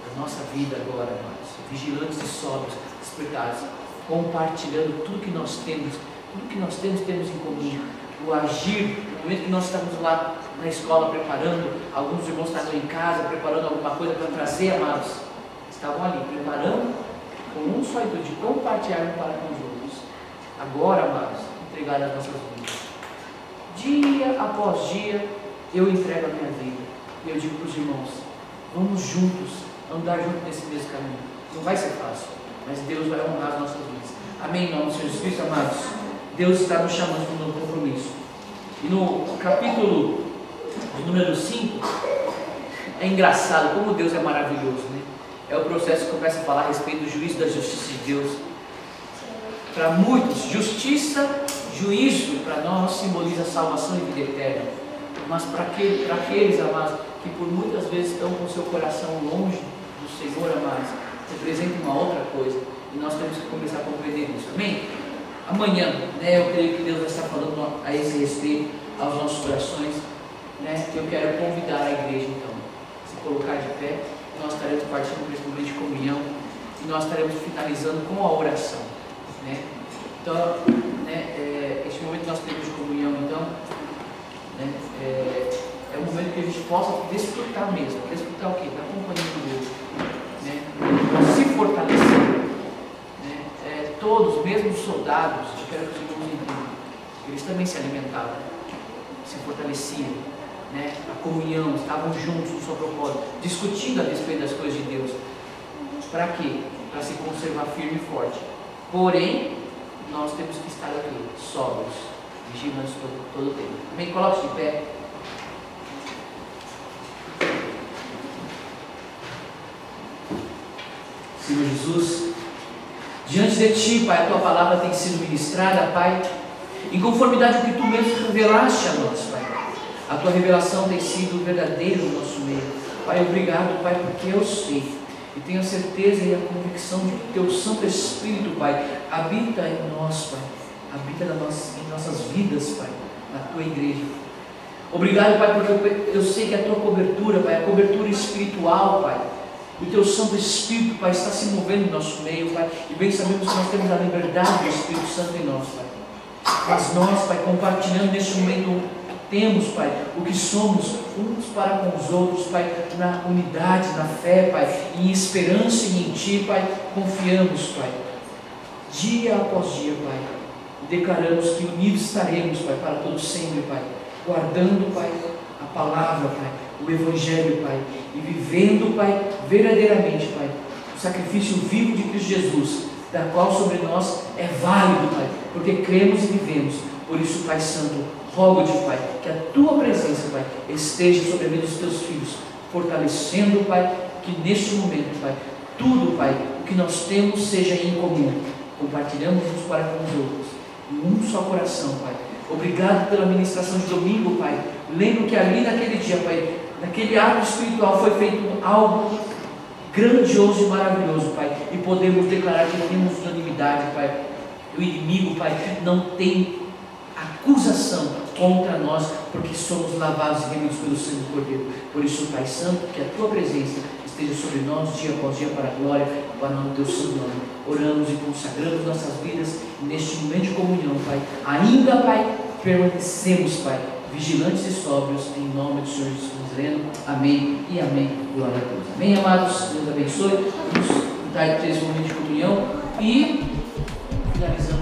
da nossa vida agora, amados. Vigilantes e sóbrios, despertados, compartilhando tudo que nós temos temos em comum. O agir, no momento que nós estamos lá na escola preparando, alguns irmãos estavam em casa preparando alguma coisa para trazer, amados, estavam ali preparando com um só intuito de compartilhar um para com os outros. Agora, amados, entregar as nossas vidas. Dia após dia, eu entrego a minha vida. E eu digo para os irmãos, vamos juntos, andar juntos nesse mesmo caminho. Não vai ser fácil, mas Deus vai honrar as nossas vidas. Amém, em nome do Senhor Jesus Cristo, amados. Deus está nos chamando para um novo compromisso. E no capítulo de número 5, é engraçado como Deus é maravilhoso, né? É o processo que começa a falar a respeito do juízo da justiça de Deus. Para muitos, justiça, juízo, para nós simboliza salvação e vida eterna. Mas para aqueles, amados, que por muitas vezes estão com o seu coração longe do Senhor, amados, representa uma outra coisa. E nós temos que começar a compreender isso. Amém? Amanhã, né, eu creio que Deus vai estar falando a esse respeito aos nossos corações, né? Eu quero convidar a igreja, então, a se colocar de pé. Nós estaremos partindo desse momento de comunhão e nós estaremos finalizando com a oração, né? Então, né, este momento que nós temos de comunhão, então, né, é um momento que a gente possa desfrutar mesmo. Desfrutar o quê? Da companhia do Deus, né? Se fortalecer. Todos, mesmo os soldados, eu quero que os irmãos entendam, eles também se alimentavam, se fortaleciam, né? A comunhão, estavam juntos no seu propósito, discutindo a respeito das coisas de Deus. Para quê? Para se conservar firme e forte. Porém, nós temos que estar aqui, sóbrios, vigilantes todo o tempo. Amém? Coloque-se de pé. Senhor Jesus, diante de Ti, Pai, a Tua palavra tem sido ministrada, Pai, em conformidade com o que Tu mesmo revelaste a nós, Pai. A Tua revelação tem sido verdadeira no nosso meio. Pai, obrigado, Pai, porque eu sei e tenho a certeza e a convicção de que Teu Santo Espírito, Pai, habita em nós, Pai, habita em nossas vidas, Pai, na Tua igreja. Obrigado, Pai, porque eu sei que a Tua cobertura, Pai, a cobertura espiritual, Pai, o Teu Santo Espírito, Pai, está se movendo no nosso meio, Pai, e bem sabemos que nós temos a liberdade do Espírito Santo em nós, Pai. Mas nós, Pai, compartilhando neste momento, temos, Pai, o que somos uns para com os outros, Pai, na unidade, na fé, Pai, em esperança e em Ti, Pai, confiamos, Pai, dia após dia, Pai, declaramos que unidos estaremos, Pai, para todo sempre, Pai, guardando, Pai, a palavra, Pai, o Evangelho, Pai, e vivendo, Pai, verdadeiramente, Pai, o sacrifício vivo de Cristo Jesus, da qual sobre nós é válido, Pai, porque cremos e vivemos. Por isso, Pai Santo, rogo-te, Pai, que a Tua presença, Pai, esteja sobre a vida dos Teus filhos, fortalecendo, Pai, que neste momento, Pai, tudo, Pai, o que nós temos seja em comum, compartilhamos uns para com os outros, em um só coração, Pai. Obrigado pela ministração de domingo, Pai. Lembro que ali naquele dia, Pai, naquele ato espiritual foi feito algo grandioso e maravilhoso, Pai, e podemos declarar que temos unanimidade, Pai. O inimigo, Pai, não tem acusação contra nós, porque somos lavados e remidos pelo sangue do Cordeiro. Por isso, Pai Santo, que a Tua presença esteja sobre nós dia após dia para a glória, para o Teu santo nome. Oramos e consagramos nossas vidas neste momento de comunhão, Pai. Ainda, Pai, permanecemos, Pai, vigilantes e sóbrios, em nome do Senhor Jesus Nazareno. Amém e amém. Glória a Deus. Amém, amados. Deus abençoe. Vamos dar esse momento de comunhão e finalizamos.